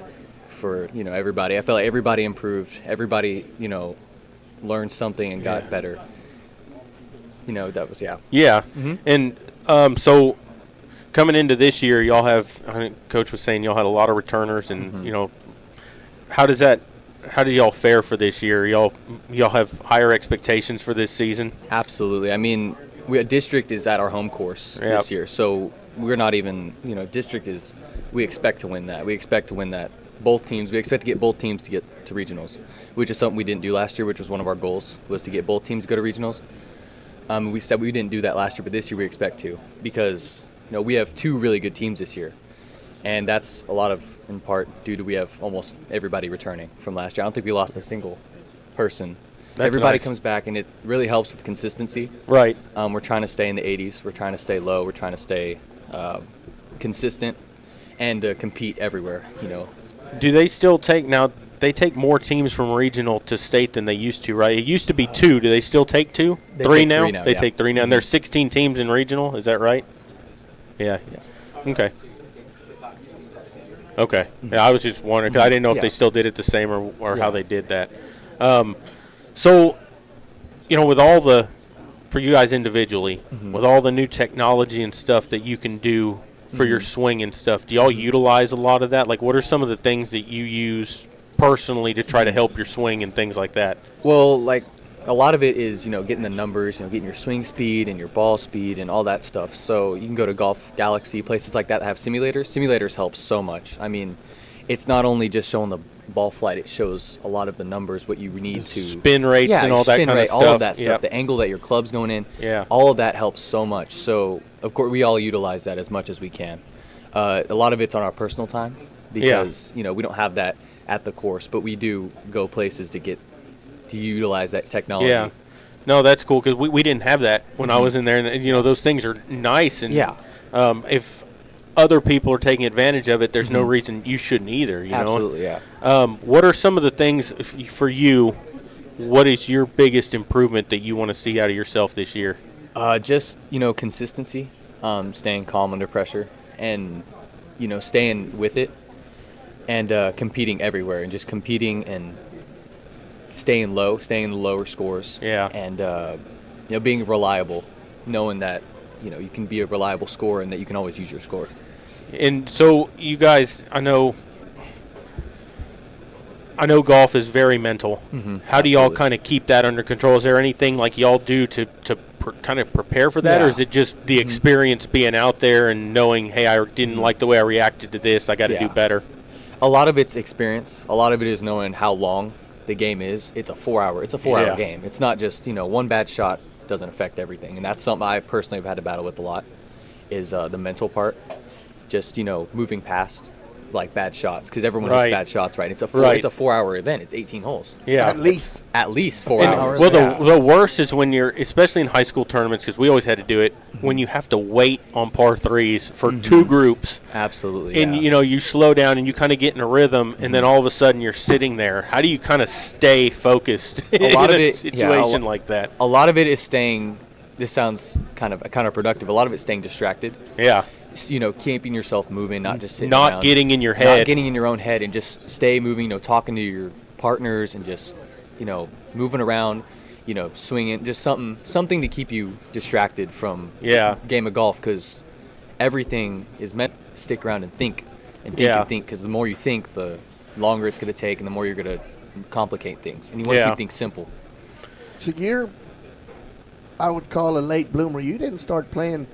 for everybody. I felt like everybody improved. Everybody learned something and got better. That was Yeah. Mm-hmm. And so coming into this year, y'all have, I think Coach was saying y'all had a lot of returners, and how did y'all fare for this year? Y'all have higher expectations for this season? Absolutely. I mean, district is at our home course this year, so we're not even, district is, we expect to win that. We expect to win that. We expect to get both teams to get to regionals, which is something we didn't do last year, which was one of our goals, was to get both teams to go to regionals. We said we didn't do that last year, but this year we expect to, because we have 2 really good teams this year. And that's a lot of, in part, due to we have almost everybody returning from last year. I don't think we lost a single person. Everybody comes back, and it really helps with consistency. Right. We're trying to stay in the 80s. We're trying to stay low. We're trying to stay consistent and compete everywhere. Do they still take now? They take more teams from regional to state than they used to, right? It used to be 2. Do they still take 2? They 3 take now? 3 now, They yeah. take 3 now. And there's 16 teams in regional. Is that right? Yeah. Okay. Okay. Yeah, I was just wondering, 'cause I didn't know if they still did it the same or how they did that. So, with all for you guys individually, with all the new technology and stuff that you can do for your swing and stuff, do y'all utilize a lot of that? Like, what are some of the things that you use personally to try to help your swing and things like that? Well, like, a lot of it is, getting the numbers, getting your swing speed and your ball speed and all that stuff. So you can go to Golf Galaxy, places like that have simulators. Simulators help so much. I mean, it's not only just showing the ball flight, it shows a lot of the numbers, what you need to spin rates and all that kind of stuff. All of that stuff, the angle that your club's going in, all of that helps so much. So of course we all utilize that as much as we can. A lot of it's on our personal time because we don't have that at the course, but we do go places to utilize that technology. Yeah, no, that's cool, because we didn't have that when I was in there, and those things are nice, and if other people are taking advantage of it, there's no reason you shouldn't either. Absolutely, yeah. What are some of the things for you? What is your biggest improvement that you want to see out of yourself this year? Just consistency, staying calm under pressure, and staying with it, and competing everywhere, and just competing and staying low, staying in the lower scores. Yeah. And being reliable, knowing that you can be a reliable scorer and that you can always use your score. And so you guys, I know golf is very mental. How do y'all kind of keep that under control? Is there anything like y'all do to kind of prepare for that, or is it just the experience being out there and knowing, hey, I didn't like the way I reacted to this, I got to do better? A lot of it's experience. A lot of it is knowing how long the game is. It's a 4-hour game. It's not just one bad shot doesn't affect everything, and that's something I personally have had to battle with a lot, is the mental part. Just moving past like bad shots because everyone Right. hits bad shots, right? It's a Right. it's a 4-hour event. It's 18 holes. Yeah. At least. At least 4 And- hours. well, yeah. the worst is when you're, especially in high school tournaments, because we always had to do it, when you have to wait on par threes for two groups. Absolutely. And, yeah. you know, you slow down and you kind of get in a rhythm, and then all of a sudden you're sitting there. How do you kind of stay focused in lot of a it- situation like that? a lot of it is staying. This sounds kind of counterproductive. A lot of it's staying distracted. Yeah. You know, keeping yourself moving, not just sitting Not around. getting in your Not head. getting in your own head, and just stay moving. You know, talking to your partners and just, you know, moving around. You know, swinging. Just something to keep you distracted from Yeah. game of golf, because everything is meant to stick around and think and think Yeah. and think. Because the more you think, the longer it's going to take, and the more you're going to complicate things. And you want to Yeah. keep things simple. So you're, I would call a late bloomer. You didn't start playing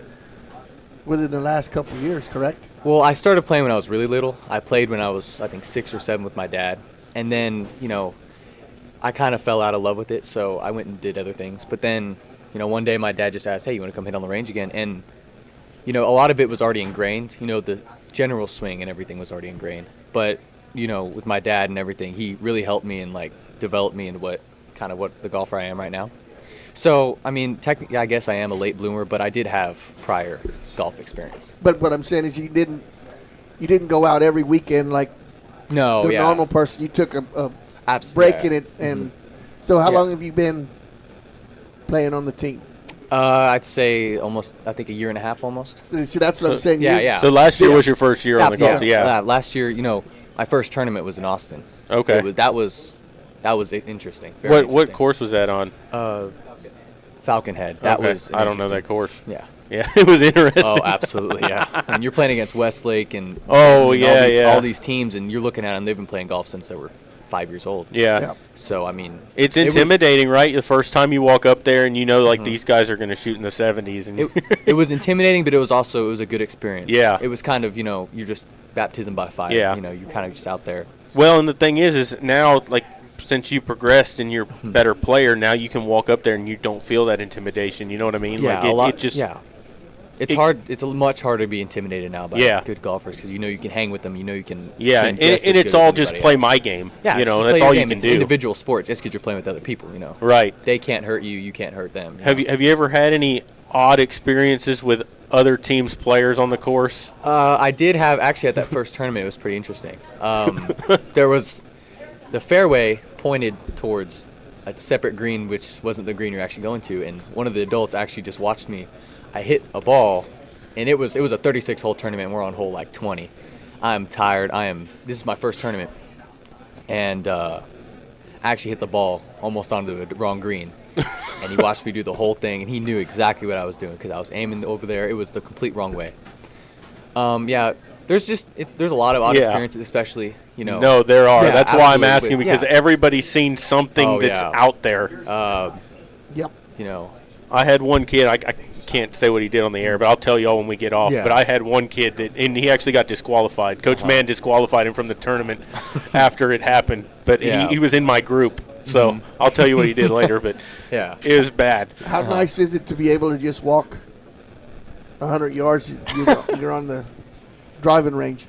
within the last couple of years, correct? Well, I started playing when I was really little. I played when I was, I think, 6 or 7 with my dad. And then, you know, I kind of fell out of love with it, so I went and did other things. But then, you know, one day my dad just asked, hey, you want to come hit on the range again? And, you know, a lot of it was already ingrained. You know, the general swing and everything was already ingrained. But, you know, with my dad and everything, he really helped me and, like, developed me into what the golfer I am right now. So, I mean, technically, I guess I am a late bloomer, but I did have prior golf experience. But what I'm saying is you didn't go out every weekend like No, the yeah. normal person. You took a Absolutely. break in it. And so how Yeah. long have you been playing on the team? I'd say almost, I think a year and a half almost. So that's what I'm saying. Yeah, You- yeah. So last year was your first year on the golf. Yeah. Last year, you know, my first tournament was in Austin. Okay. That was interesting. Very What interesting. course was that on? Falcon Head. That Okay. was. I don't know interesting. that course. Yeah. Yeah, it was interesting. Oh, absolutely. Yeah. And you're playing against Westlake and Oh, and yeah, yeah. all these teams, and you're looking at them. They've been playing golf since they were 5 years old. Yeah. Yeah. So I mean, It's it was- intimidating, right? The first time you walk up there and you know, like, these guys are going to shoot in the 70s. And It was intimidating, but it was a good experience. Yeah. It was kind of, you know, you're just baptism by fire. Yeah. You know, you're kind of just out there. well, and the thing is now, like, since you progressed and you're a better player, now you can walk up there and you don't feel that intimidation. You know what I mean? Yeah, like a lot. it just yeah. It's it- hard. It's much harder to be intimidated now by Yeah. good golfers because you know you can hang with them. You know you can. yeah, swing and just as it's good as all just anybody play else. my game. Yeah, you know, just that's play your all you game. can It's do. an individual sport just because you're playing with other people. You know, Right. they can't hurt you. You can't hurt them. Have you ever had any odd experiences with other teams' players on the course? I did have actually at that first tournament. It was pretty interesting. There was the fairway pointed towards a separate green, which wasn't the green you're actually going to, and one of the adults actually just watched me. I hit a ball, and it was a 36-hole tournament. And we're on hole like 20. I'm tired. This is my first tournament, and I actually hit the ball almost onto the wrong green. And he watched me do the whole thing, and he knew exactly what I was doing because I was aiming over there. It was the complete wrong way. Yeah, there's a lot of odd Yeah. experiences, especially, you know. No, there are. Yeah, That's why I'm absolutely. asking because Yeah. everybody's seen something Oh, that's yeah. out there. Yep. You know, I had one kid. I can't say what he did on the air, but I'll tell y'all when we get off. Yeah. But I had one kid and he actually got disqualified. Coach Mann disqualified him from the tournament after it happened. But Yeah. he was in my group, so I'll tell you what he did later. But yeah. it was bad. How nice is it to be able to just walk 100 yards? You're on the driving range.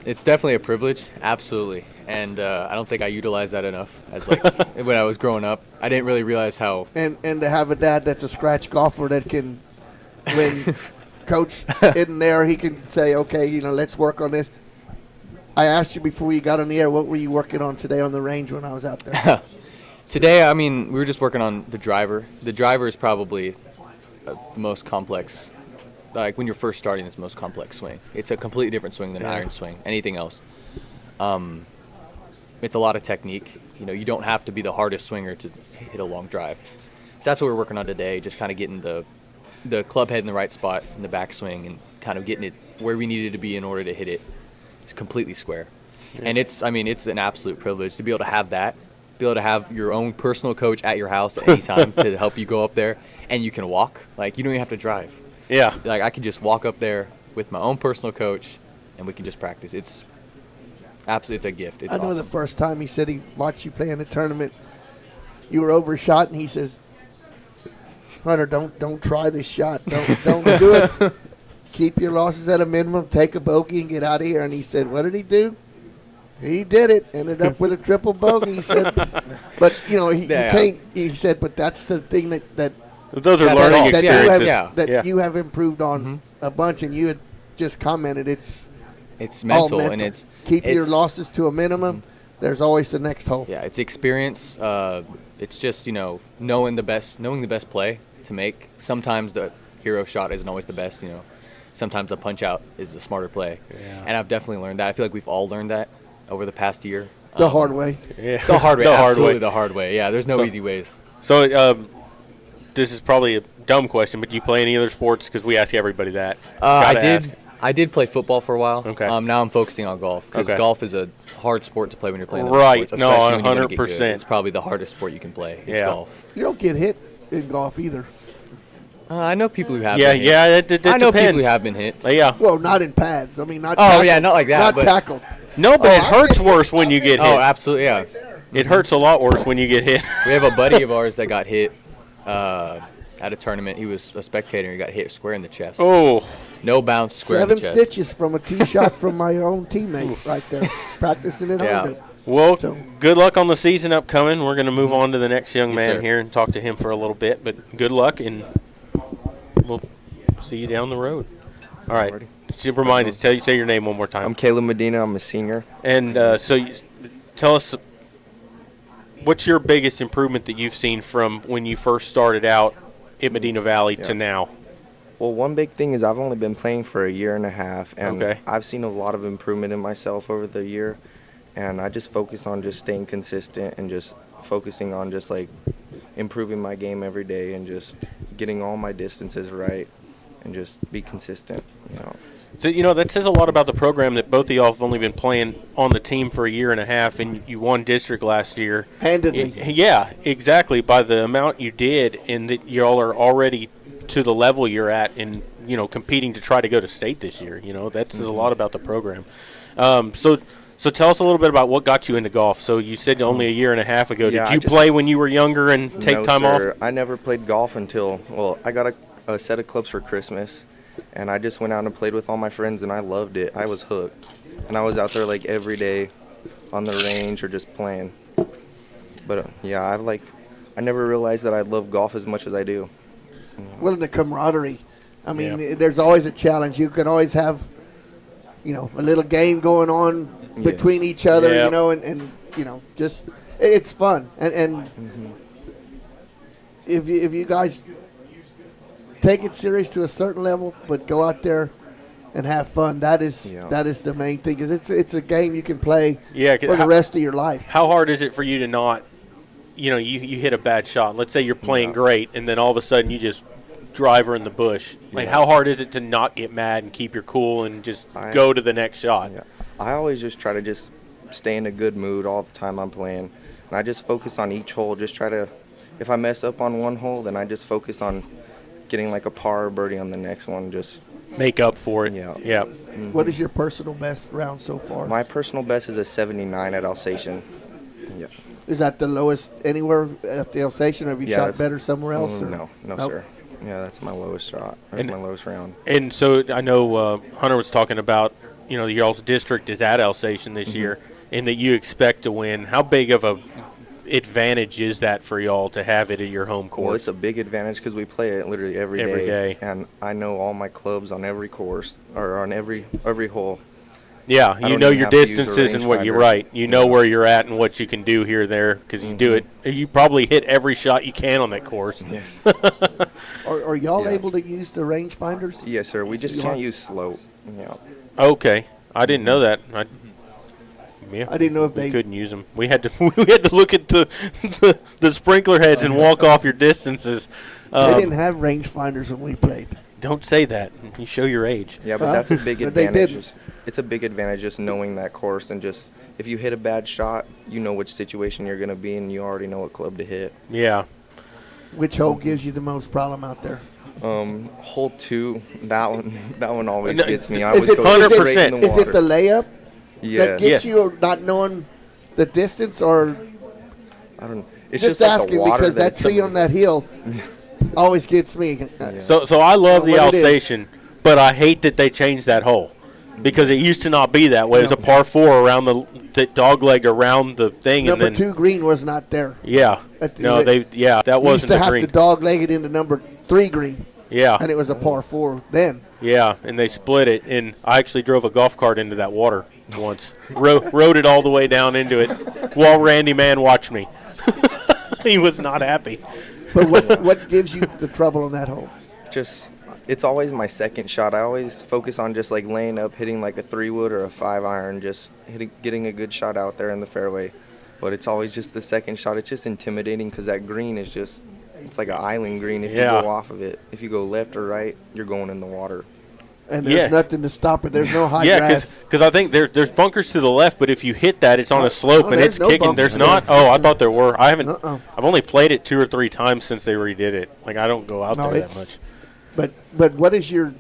It's definitely a privilege, absolutely, and I don't think I utilized that enough as like when I was growing up. I didn't really realize how. And to have a dad that's a scratch golfer that can, when coach isn't there, he can say, okay, let's work on this. I asked you before you got on the air, what were you working on today on the range when I was out there? Today, I mean, we were just working on the driver. The driver is probably the most complex. Like when you're first starting, it's the most complex swing. It's a completely different swing than an iron swing. Anything else, it's a lot of technique. You don't have to be the hardest swinger to hit a long drive. So that's what we're working on today. Just kind of getting the club head in the right spot in the backswing and kind of getting it where we needed to be in order to hit it. It's completely square, and it's an absolute privilege to be able to have that. Be able to have your own personal coach at your house at any time to help you go up there, and you can walk. Like you don't even have to drive. Yeah. Like I can just walk up there with my own personal coach, and we can just practice. It's absolutely, it's a gift. It's I know awesome. the first time he said he watched you play in a tournament, you were overshot, and he says, "Hunter, don't try this shot. Don't do it. keep your losses at a minimum, take a bogey, and get out of here. And he said, what did he do? He did it. Ended up with a triple bogey. He said, but, you can't. He said, but that's the thing that those are learning experiences. You have improved on a bunch, and you had just commented it's mental, all and it's keep your losses to a minimum. There's always the next hole. Yeah, it's experience. It's just knowing the best play to make. Sometimes the hero shot isn't always the best. Sometimes a punch out is a smarter play. Yeah. And I've definitely learned that. I feel like we've all learned that over the past year. The hard way. Yeah. The hard way. Absolutely the hard way. Yeah, there's no easy ways. So this is probably a dumb question, but do you play any other sports? Because we ask everybody that. I did play football for a while. Okay. Now I'm focusing on golf because golf is a hard sport to play when you're playing other right. sports. No, especially when 100%. It's probably the hardest sport you can play. Is golf. You don't get hit in golf either. I know people who have. Yeah, been yeah. hit. It I know depends. people who have been hit. Yeah. Well, not in pads. I mean, not. Oh tackled, yeah, not like that. Not tackled. No, but it hurts worse when you get hit. Oh, absolutely. Yeah. It hurts a lot worse when you get hit. We have a buddy of ours that got hit at a tournament. He was a spectator and he got hit square in the chest. Oh. No bounce, square in 7 the chest. stitches from a tee shot from my own teammate right there, practicing it on. Well, good luck on the season upcoming. We're going to move on to the next young man here and talk to him for a little bit. But good luck, and we'll see you down the road. All right. Just remind us, say your name one more time. I'm Caleb Medina. I'm a senior. And tell us, what's your biggest improvement that you've seen from when you first started out at Medina Valley to now? Well, one big thing is I've only been playing for a year and a half, and Okay. I've seen a lot of improvement in myself over the year, and I just focus on just staying consistent and just focusing on just like improving my game every day and just getting all my distances right and just be consistent. So, that says a lot about the program that both of y'all have only been playing on the team for a year and a half, and you won district last year. Handedly. Yeah, exactly. By the amount you did, and that y'all are already to the level you're at and, competing to try to go to state this year. That says a lot about the program. So tell us a little bit about what got you into golf. So you said only a year and a half ago. Yeah, Did you play when you were younger and take time off? I never played golf until, I got a set of clubs for Christmas, and I just went out and played with all my friends, and I loved it. I was hooked. And I was out there like every day on the range or just playing. But I never realized that I love golf as much as I do. Well, the camaraderie. I mean, there's always a challenge. You can always have, a little game going on between each other, and just it's fun. And if you guys take it serious to a certain level, but go out there and have fun, that is the main thing. Because it's a game you can play for the rest of your life. How hard is it for you to not, you hit a bad shot? Let's say you're playing great, and then all of a sudden you just drive her in the bush. Like, how hard is it to not get mad and keep your cool and just go to the next shot? Yeah. I always just try to just stay in a good mood all the time I'm playing. And I just focus on each hole. Just try to, if I mess up on one hole, then I just focus on getting like a par or birdie on the next one. Just make up for it. Yeah. Yeah. Mm-hmm. What is your personal best round so far? My personal best is a 79 at Alsatian. Yeah. Is that the lowest anywhere at the Alsatian, or have you shot better somewhere else? No, sir. Yeah, that's my lowest shot. That's my lowest round. And so I know Hunter was talking about, y'all's district is at Alsatian this year, and that you expect to win. How big of a advantage is that for y'all to have it at your home course? Well, it's a big advantage because we play it literally every day. And I know all my clubs on every course or on every hole. Yeah, you know your distances and what you're right. You know where you're at and what you can do here, there, because you do it. You probably hit every shot you can on that course. Yes. Are y'all able to use the rangefinders? Yes, sir. We just can't use slope. Yeah. Okay, I didn't know that. I didn't know if they couldn't use them. We had to look at the sprinkler heads and walk off your distances. They didn't have rangefinders when we played. Don't say that. You show your age. Yeah, but that's a big advantage. It's a big advantage just knowing that course, and just if you hit a bad shot, you know which situation you're going to be in, and you already know what club to hit. Yeah. Which hole gives you the most problem out there? Hole 2, that one always gets me. I is always it go 100%? straight in the Is water. it the layup that gets Yes. you, or not knowing the distance, or I don't know. It's just like asking the water because that tree on that hill always gets me. So I love the Alsatian But I hate that they changed that hole because it used to not be that way. It was a par 4 around the dog leg around the thing. Number and then, 2 green was not there. Yeah. That wasn't used to the have green. to dog leg it into number 3 green. Yeah. And it was a par 4 then. Yeah, and they split it, and I actually drove a golf cart into that water once. Rode it all the way down into it while Randy Mann watched me. He was not happy. But what gives you the trouble on that hole? Just, it's always my second shot. I always focus on just like laying up, hitting like a 3-wood or a 5-iron, just getting a good shot out there in the fairway. But it's always just the second shot. It's just intimidating because that green is just, it's like an island green if you go off of it. If you go left or right, you're going in the water. And there's nothing to stop it. There's no high grass. Yeah, because I think there's bunkers to the left, but if you hit that, it's on a slope and it's no kicking. bunkers. There's not? Oh, I thought there were. I haven't. Uh-uh. I've only played it 2 or 3 times since they redid it. Like, I don't go out there that much. But what is your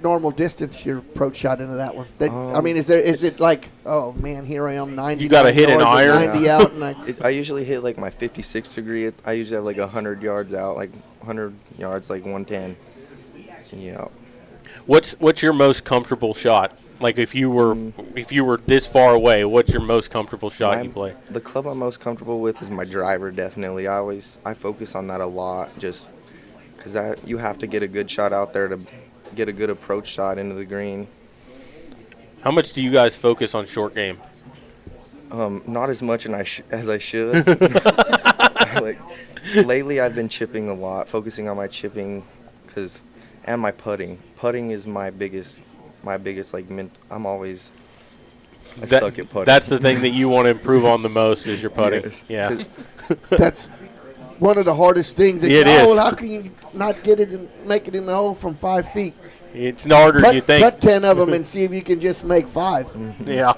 normal distance, your approach shot into that one? I mean, is it like, oh, man, here I am, 90 You got to hit an iron. 90 out. And I usually hit like my 56 degree. I usually have like 100 yards out, like 100 yards, like 110. Yeah. What's your most comfortable shot? Like if you were this far away, what's your most comfortable shot you play? The club I'm most comfortable with is my driver. Definitely, I focus on that a lot, just because you have to get a good shot out there to get a good approach shot into the green. How much do you guys focus on short game? Not as much as I should. Like lately, I've been chipping a lot, focusing on my chipping, and my putting. Putting is my biggest like I'm always suck at putting. That's the thing that you want to improve on the most is your putting. Yes. Yeah. That's one of the hardest things. It is. Well, how can you not get it and make it in the hole from 5 feet? It's harder than you think. Put 10 of them and see if you can just make 5. Yeah.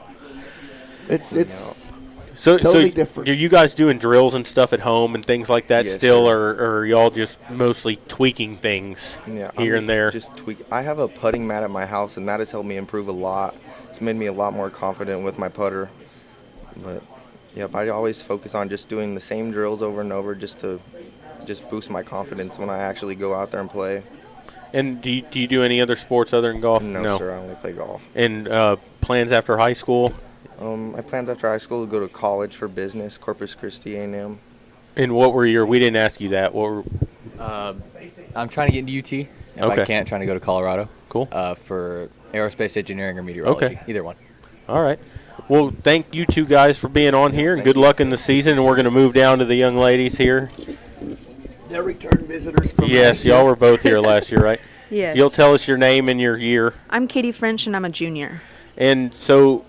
It's so totally different. Are you guys doing drills and stuff at home and things like that still, or are y'all just mostly tweaking things here and there? Just tweak. I have a putting mat at my house, and that has helped me improve a lot. It's made me a lot more confident with my putter. But I always focus on just doing the same drills over and over, just to boost my confidence when I actually go out there and play. And do you do any other sports other than golf? No, sir. I only play golf. And plans after high school? My plans after high school to go to college for business, Corpus Christi A&M. And what were we didn't ask you that. What were, I'm trying to get into UT. If I can't, trying to go to Colorado. Cool. For aerospace engineering or meteorology. Okay. Either one. All right. Well, thank you two guys for being on here, and good luck in the season. And we're going to move down to the young ladies here. They're return visitors from Yes, y'all were both here last year, right? Yes. You'll tell us your name and your year. I'm Katie French, and I'm a junior. And so,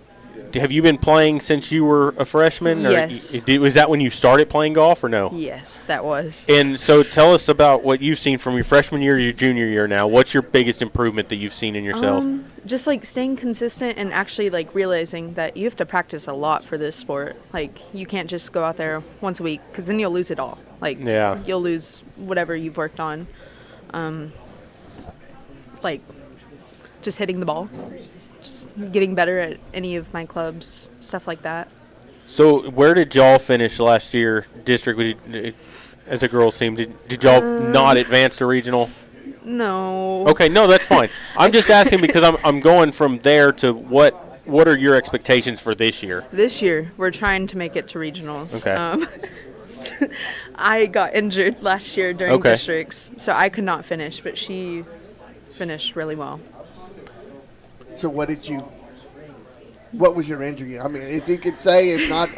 have you been playing since you were a freshman? Yes. Was that when you started playing golf, or no? Yes, that was. And so, tell us about what you've seen from your freshman year to your junior year now. What's your biggest improvement that you've seen in yourself? Just like staying consistent and actually like realizing that you have to practice a lot for this sport. Like you can't just go out there once a week because then you'll lose it all. Like you'll lose whatever you've worked on. Like just hitting the ball, just getting better at any of my clubs, stuff like that. So where did y'all finish last year, district, as a girls team? Did y'all not advance to regional? No. Okay, no, that's fine. I'm just asking because I'm going from there to what are your expectations for this year? This year, we're trying to make it to regionals. Okay. I got injured last year during districts, so I could not finish, but she finished really well. So what was your injury? I mean, if you could say, if not.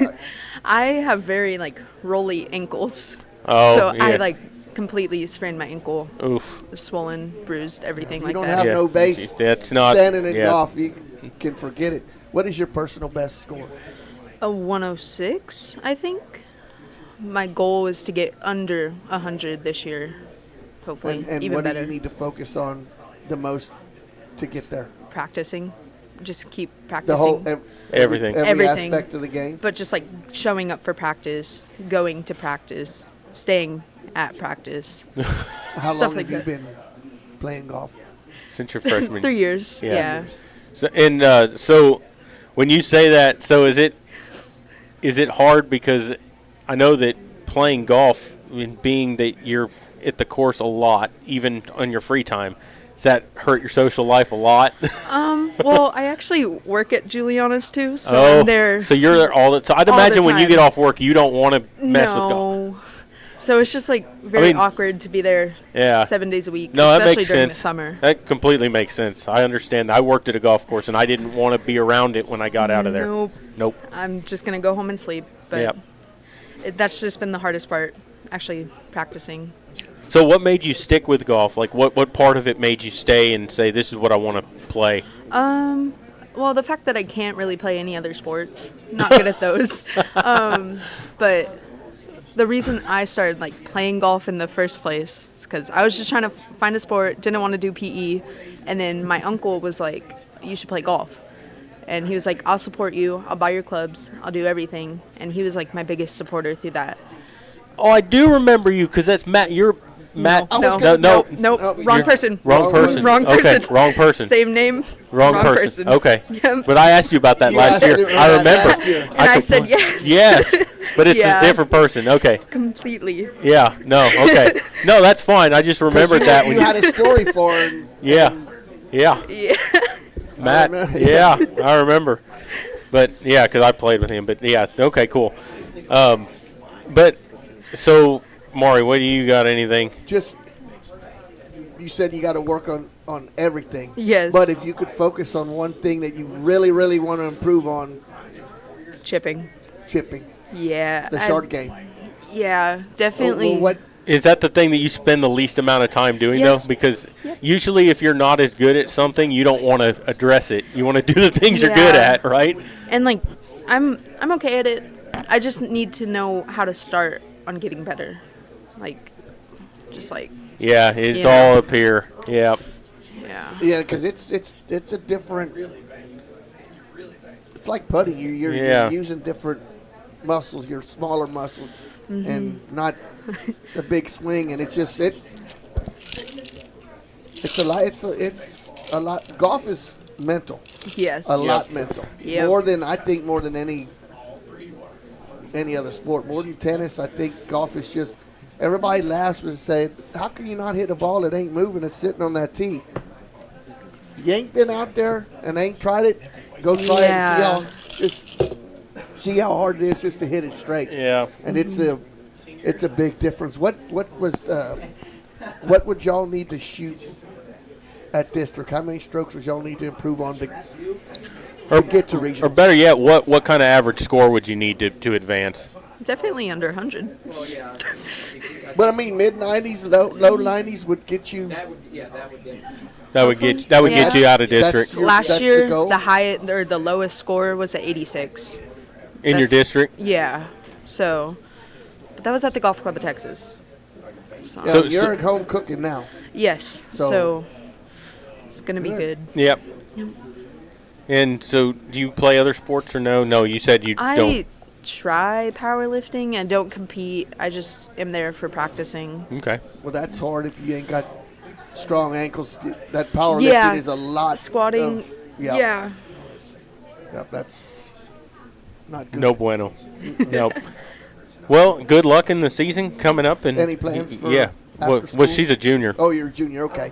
I have very, rolly ankles. Oh, so yeah. I, completely sprained my ankle. Oof. Swollen, bruised, everything like that. that. You don't have no base. That's not standing in golf. You can forget it. What is your personal best score? A 106, I think. My goal is to get under 100 this year, hopefully, and even what better. do you need to focus on the most to get there? Practicing. Just keep practicing. The whole everything. Every aspect of the game? But just showing up for practice, going to practice, staying at practice. How long have you been playing golf? Since your freshman 3 years, yeah. So, so when you say that, so is it hard because I know that playing golf, being that you're at the course a lot, even on your free time, Does that hurt your social life a lot? Well, I actually work at Giuliano's too, so I'm there. So you're there all the time. I'd all the imagine when you time. get off work, you don't want to mess with golf. No. So it's just like very awkward to be there 7 days a week, No, that especially makes during sense. the summer. That completely makes sense. I understand. I worked at a golf course, and I didn't want to be around it when I got out of there. Nope. I'm just going to go home and sleep. But that's just been the hardest part, actually practicing. So what made you stick with golf? Like, what part of it made you stay and say, this is what I want to play? Well, the fact that I can't really play any other sports. Not good at those. But the reason I started like playing golf in the first place is because I was just trying to find a sport, didn't want to do PE, and then my uncle was like, you should play golf. And he was like, I'll support you, I'll buy your clubs, I'll do everything. And he was like my biggest supporter through that. Oh, I do remember you, because that's Matt. You're Matt. No, wrong person. Wrong person. Wrong person. Okay, wrong person. Same name. Wrong person. Okay. Yep. But I asked you about that last year. I remember. And I said yes. Yes, but it's a different person. Okay. Completely. Yeah. No. Okay. No, that's fine. I just remembered that when you had a story for him. Yeah. Matt. I remember. But yeah, because I played with him. But yeah. Okay. Cool. But so, Maury, what do you got? Anything? Just you said you got to work on everything. Yes. But if you could focus on one thing that you really, really want to improve on. Chipping. Yeah. The short game. Yeah, definitely. Well, what is that the thing that you spend the least amount of time doing, Yes. though? Because usually if you're not as good at something, you don't want to address it. You want to do the things you're good at, right? And, like, I'm okay at it. I just need to know how to start on getting better. Like, just like. Yeah, it's all up here. Yeah. Yeah, because it's a different. It's like putting. You're using different muscles, your smaller muscles, and not the big swing. And it's a lot. Golf is mental. Yes. A lot mental. Yep. More than any other sport. More than tennis, I think golf is just. Everybody laughs and say, "How can you not hit a ball that ain't moving? It's sitting on that tee." You ain't been out there and ain't tried it. Go try it and see how hard it is just to hit it straight. Yeah. And it's a big difference. What would y'all need to shoot at district? How many strokes would y'all need to improve on to get to regional? Or better yet, what kind of average score would you need to advance? Definitely under 100. But I mean, mid 90s, low 90s would get you. That would get you out of district. Last year, the lowest score was at 86. In your district? Yeah. So, but that was at the Golf Club of Texas. So you're at home cooking now. Yes. So it's gonna be good. Yep. And so, do you play other sports or no? No, you said you don't. I try powerlifting and don't compete. I just am there for practicing. Okay. Well, that's hard if you ain't got strong ankles. That powerlifting is a lot. Squatting. Yeah. Yep, that's not good. No bueno. Nope. Well, good luck in the season coming up. And any plans for after school? Well, she's a junior. Oh, you're a junior. Okay.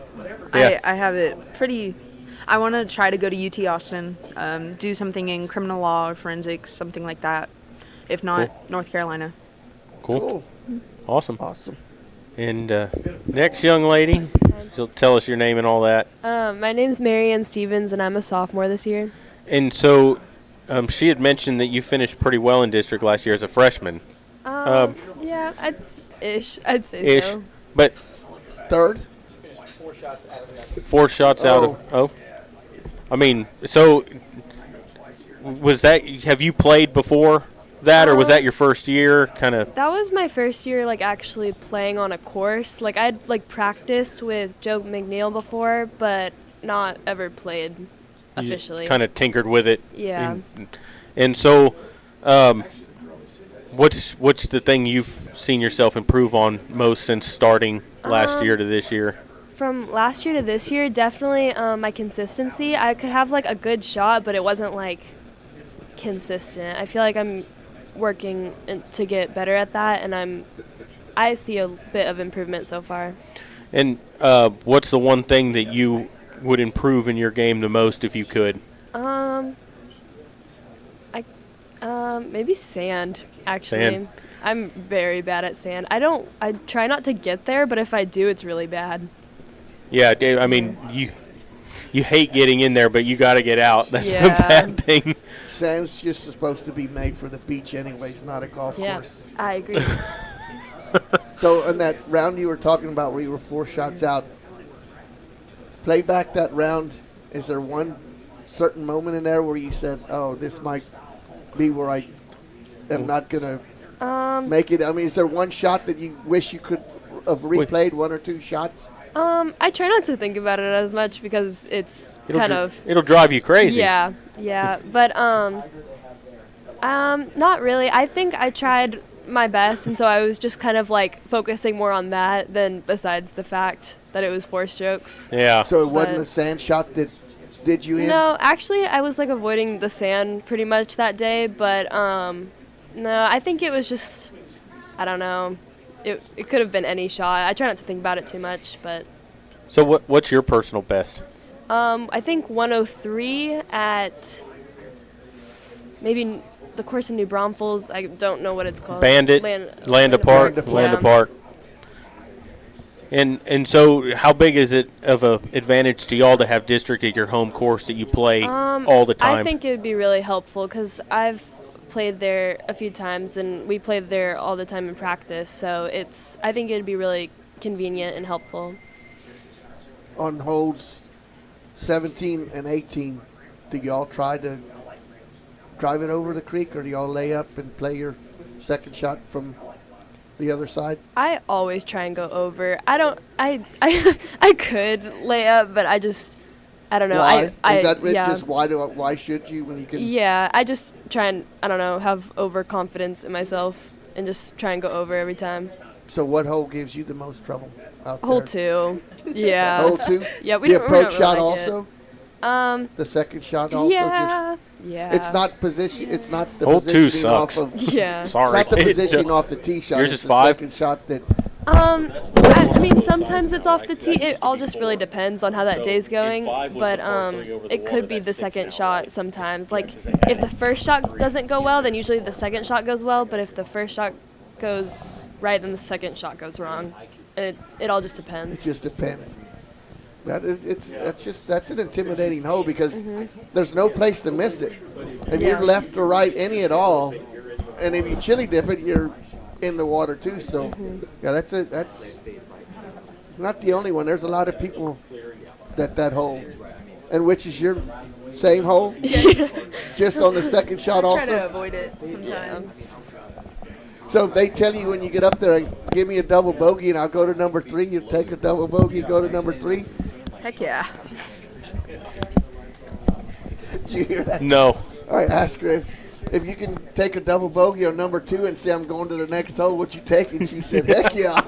Yeah. I have it pretty. I want to try to go to UT Austin, do something in criminal law or forensics, something like that. If not, North Carolina. Cool. Awesome. And next young lady, she'll tell us your name and all that. My name's Marianne Stevens, and I'm a sophomore this year. And so she had mentioned that you finished pretty well in district last year as a freshman. Yeah, I'd say so. But third? 4 shots out of. I mean, so was that? Have you played before that, or was that your first year? Kind of. That was my first year, like actually playing on a course. Like I'd practiced with Joe McNeil before, but not ever played officially. Kind of tinkered with it. Yeah. And so, what's the thing you've seen yourself improve on most since starting last year to this year? From last year to this year, definitely my consistency. I could have like a good shot, but it wasn't like consistent. I feel like I'm working to get better at that, and I see a bit of improvement so far. And what's the one thing that you would improve in your game the most if you could? Maybe sand, actually. Sand. I'm very bad at sand. I try not to get there, but if I do, it's really bad. Yeah, Dave, I mean, you hate getting in there, but you got to get out. That's the Yeah. bad thing. Sand's just supposed to be made for the beach anyways, not a golf course. I agree. So in that round you were talking about where you were 4 shots out, play back that round. Is there one certain moment in there where you said, oh, this might be where I am not going to make it? I mean, is there one shot that you wish you could have replayed, 1 or 2 shots? I try not to think about it as much because it'll drive you crazy. Yeah, but not really. I think I tried my best, and so I was just kind of like focusing more on that than besides the fact that it was 4 strokes. Yeah. So it wasn't a sand shot that did you in? No, actually, I was like avoiding the sand pretty much that day, but no, I think it was just, I don't know. It could have been any shot. I try not to think about it too much, but. So what's your personal best? I think 103 at maybe the course in New Braunfels. I don't know what it's called. Bandit, Land Park. And so how big is it of a advantage to y'all to have district at your home course that you play all the time? I think it would be really helpful because I've played there a few times and we played there all the time in practice. So I think it would be really convenient and helpful. On holes 17 and 18, do y'all try to drive it over the creek, or do y'all lay up and play your second shot from the other side? I always try and go over. I could lay up, but I don't know. Why? Is that yeah. just why should you when you can? Yeah, I just try and, I don't know, have overconfidence in myself and just try and go over every time. So what hole gives you the most trouble out Hole there? 2. Yeah. Hole 2? Yeah, we the don't approach really shot like also? The second shot also? Yeah. It's not position. It's not the Hole 2 positioning sucks. off of. Yeah. Sorry. It's not the positioning off the tee shot. Yours it's is the 5? second shot that. I mean, sometimes it's off the tee. It all just really depends on how that day's going. But it could be the second shot sometimes. Like, if the first shot doesn't go well, then usually the second shot goes well. But if the first shot goes right, then the second shot goes wrong. It all just depends. It just depends. That's an intimidating hole because there's no place to miss it, and you're left or right any at all, and if you chili dip it, you're in the water too. So yeah, that's not the only one. There's a lot of people that hole, and which is your same hole, just on the second shot I also. try to avoid it sometimes. So if they tell you when you get up there, give me a double bogey and I'll go to number 3, you take a double bogey, go to number 3. Heck yeah. Did you hear that? No. All right, ask her if you can take a double bogey on number 2 and say I'm going to the next hole, what you take? And she said, heck yeah.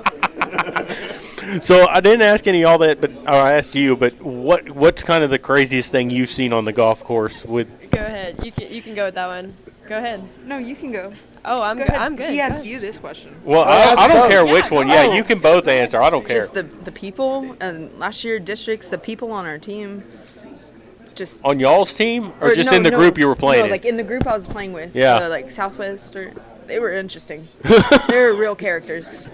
So I didn't ask any of y'all that, but I asked you. But what's kind of the craziest thing you've seen on the golf course? With Go ahead. You can go with that one. Go ahead. No, you can go. Oh, I'm Go good. ahead. I'm good. He Go asked ahead. you this question. well, I don't care which one. Yeah, Oh. you can both answer. I don't care. Just the people, and last year districts, the people on our team, just On y'all's team, or just no, in the no, group you were playing No, in? like in the group I was playing with. Yeah. Like Southwest, they were interesting. They were real characters.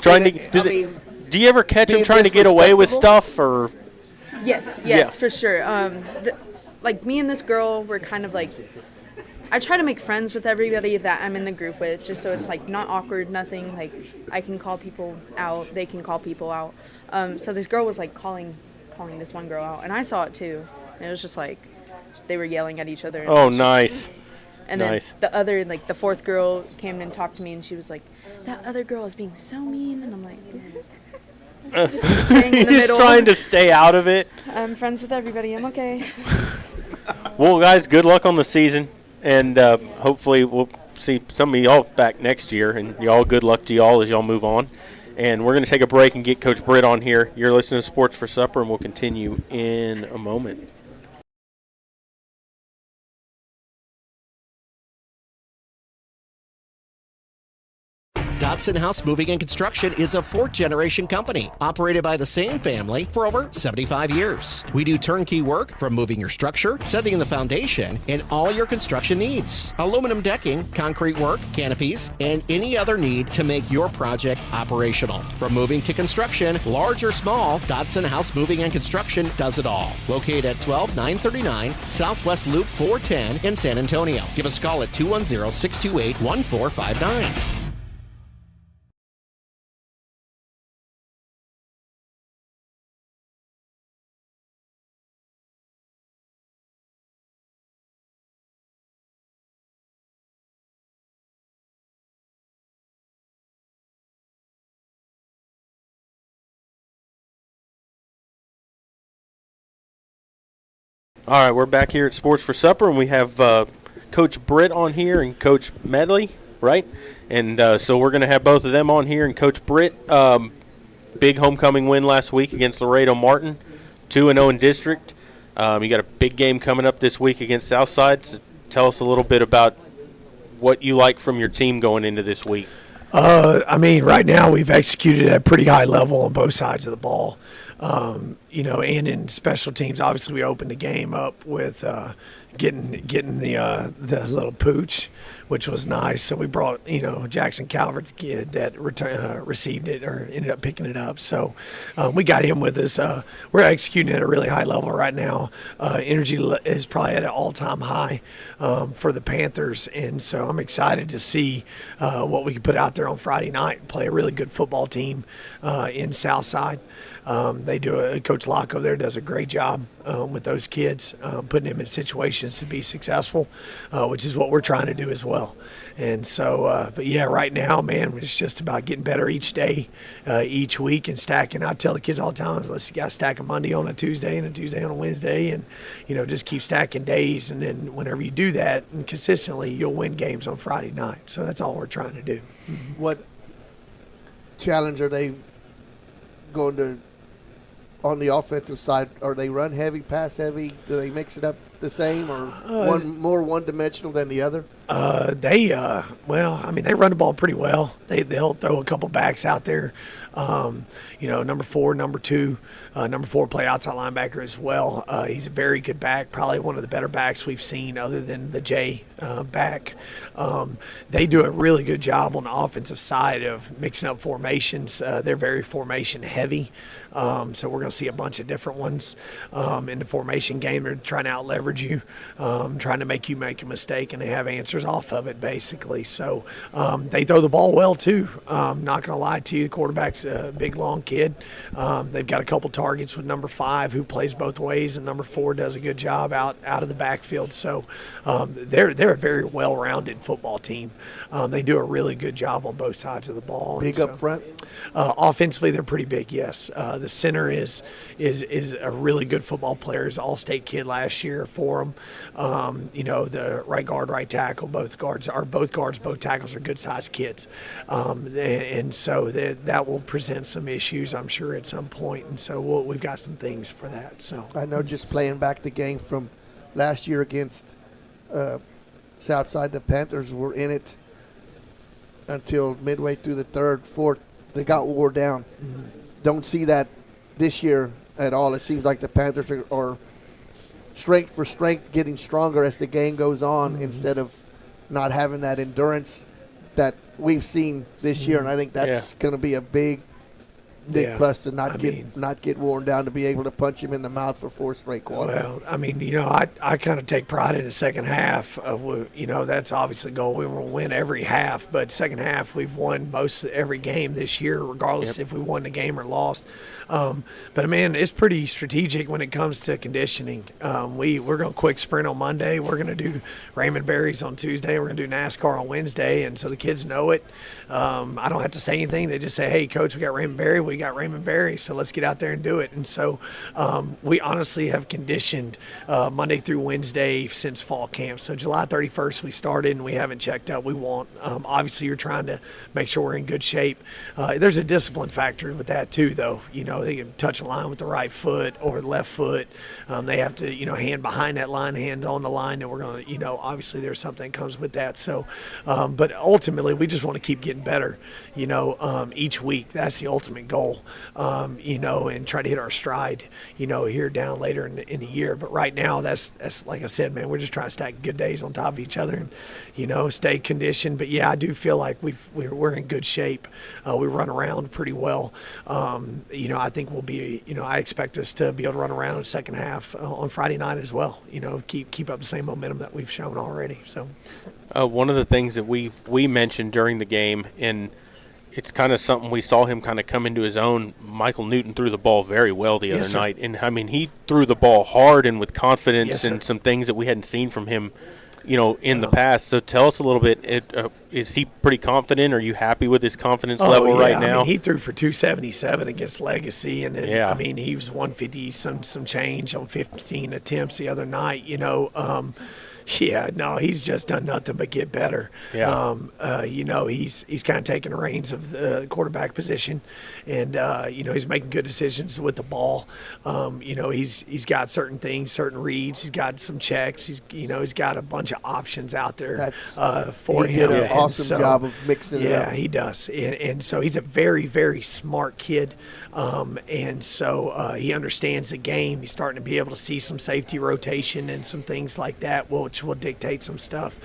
Trying to. mean, Do you ever catch them being trying to get away with stuff, or? Yes, Yeah. for sure. Like me and this girl were kind of like, I try to make friends with everybody that I'm in the group with, just so it's like not awkward, nothing. Like I can call people out, they can call people out. So this girl was like calling this one girl out, and I saw it too. And it was just like they were yelling at each other. And Oh, nice. And Nice. then the other, like the fourth girl came and talked to me, and she was like, "That other girl is being so mean," and I'm like, just staying in the Just middle. trying to stay out of it. I'm friends with everybody. I'm okay. Well, guys, good luck on the season, and hopefully we'll see some of y'all back next year. And y'all, good luck to y'all as y'all move on. And we're going to take a break and get Coach Britt on here. You're listening to Sports for Supper, and we'll continue in a moment. Dodson House Moving and Construction is a fourth-generation company operated by the same family for over 75 years. We do turnkey work from moving your structure, setting the foundation, and all your construction needs. Aluminum decking, concrete work, canopies, and any other need to make your project operational. From moving to construction, large or small, Dodson House Moving and Construction does it all. Located at 12939 Southwest Loop 410 in San Antonio. Give us a call at 210-628-1459. All right, we're back here at Sports for Supper, and we have Coach Britt on here and Coach Medley, right? And so we're going to have both of them on here. And Coach Britt, big homecoming win last week against Laredo Martin, 2-0 in district. You got a big game coming up this week against Southside. So tell us a little bit about what you like from your team going into this week. Right now we've executed at a pretty high level on both sides of the ball. And in special teams, obviously we opened the game up with getting the little pooch, which was nice. So we brought, Jackson Calvert, the kid that received it or ended up picking it up. So we got him with us. We're executing at a really high level right now. Energy is probably at an all-time high for the Panthers. And so I'm excited to see what we can put out there on Friday night and play a really good football team in Southside. Coach Locke over there does a great job with those kids, putting them in situations to be successful, which is what we're trying to do as well. And so, right now, man, it's just about getting better each day, each week, and stacking. I tell the kids all the time, you got to stack a Monday on a Tuesday and a Tuesday on a Wednesday, and, just keep stacking days. And then whenever you do that and consistently, you'll win games on Friday night. So that's all we're trying to do. What challenge are they going to on the offensive side? Are they run heavy, pass heavy? Do they mix it up the same, or one more one-dimensional than the other? They run the ball pretty well. They'll throw a couple backs out there. Number 4, number 2, number 4 play outside linebacker as well. He's a very good back, probably one of the better backs we've seen other than the J back. They do a really good job on the offensive side of mixing up formations. They're very formation heavy. So we're going to see a bunch of different ones in the formation game. They're trying to out-leverage you, trying to make you make a mistake, and they have answers off of it, basically. So they throw the ball well, too. Not going to lie to you, the quarterback's a big, long kid. They've got a couple targets with number 5 who plays both ways, and number 4 does a good job out of the backfield. So they're a very well-rounded football team. They do a really good job on both sides of the ball. Big up front? Offensively, they're pretty big, yes. The center is a really good football player. He's an all-state kid last year for them. The right guard, right tackle, both tackles are good-sized kids. And so that will present some issues, I'm sure, at some point. And so we've got some things for that. So I know, just playing back the game from last year against Southside, the Panthers were in it until midway through the third, fourth. They got wore down. Mm-hmm. Don't see that this year at all. It seems like the Panthers are strength for strength getting stronger as the game goes on, mm-hmm. instead of not having that endurance that we've seen this year. And I think that's going to be a big plus to not get worn down, to be able to punch him in the mouth for 4 straight quarters. Well, I kind of take pride in the second half. That's obviously the goal. We want to win every half, but second half we've won most every game this year, regardless if we won the game or lost. But man, it's pretty strategic when it comes to conditioning. We're going to quick sprint on Monday. We're going to do Raymond Berries on Tuesday. We're going to do NASCAR on Wednesday, and so the kids know it. I don't have to say anything. They just say, "Hey, coach, we got Raymond Berry. we got Raymond Berry, so let's get out there and do it. And so we honestly have conditioned Monday through Wednesday since fall camp. So July 31st we started, and we haven't checked up. We won't. Obviously, you're trying to make sure we're in good shape. There's a discipline factor with that too, though. They can touch a line with the right foot or left foot. They have to, hand behind that line, hand on the line, and we're going to, obviously there's something that comes with that. So, but ultimately, we just want to keep getting better, each week. That's the ultimate goal, and try to hit our stride, here down later in the year. But right now, that's like I said, man, we're just trying to stack good days on top of each other and, stay conditioned. But yeah, I do feel like we're in good shape. We run around pretty well. I think we'll be, I expect us to be able to run around in the second half on Friday night as well. Keep up the same momentum that we've shown already. So, one of the things that we mentioned during the game, and it's kind of something we saw him kind of come into his own. Michael Newton threw the ball very well the other night, and I mean he threw the ball hard and with confidence and some things that we hadn't seen from him, in the past. So tell us a little bit. Is he pretty confident? Are you happy with his confidence level right now? I mean, he threw for 277 against Legacy, and then, I mean, he was 150 some change on 15 attempts the other night. Yeah, no, he's just done nothing but get better. Yeah. He's kind of taking the reins of the quarterback position, and he's making good decisions with the ball. He's got certain things, certain reads. He's got some checks. He's got a bunch of options out there for him. He did an awesome job of mixing it up. Yeah, he does, and so he's a very, very smart kid. And so he understands the game. He's starting to be able to see some safety rotation and some things like that, which will dictate some stuff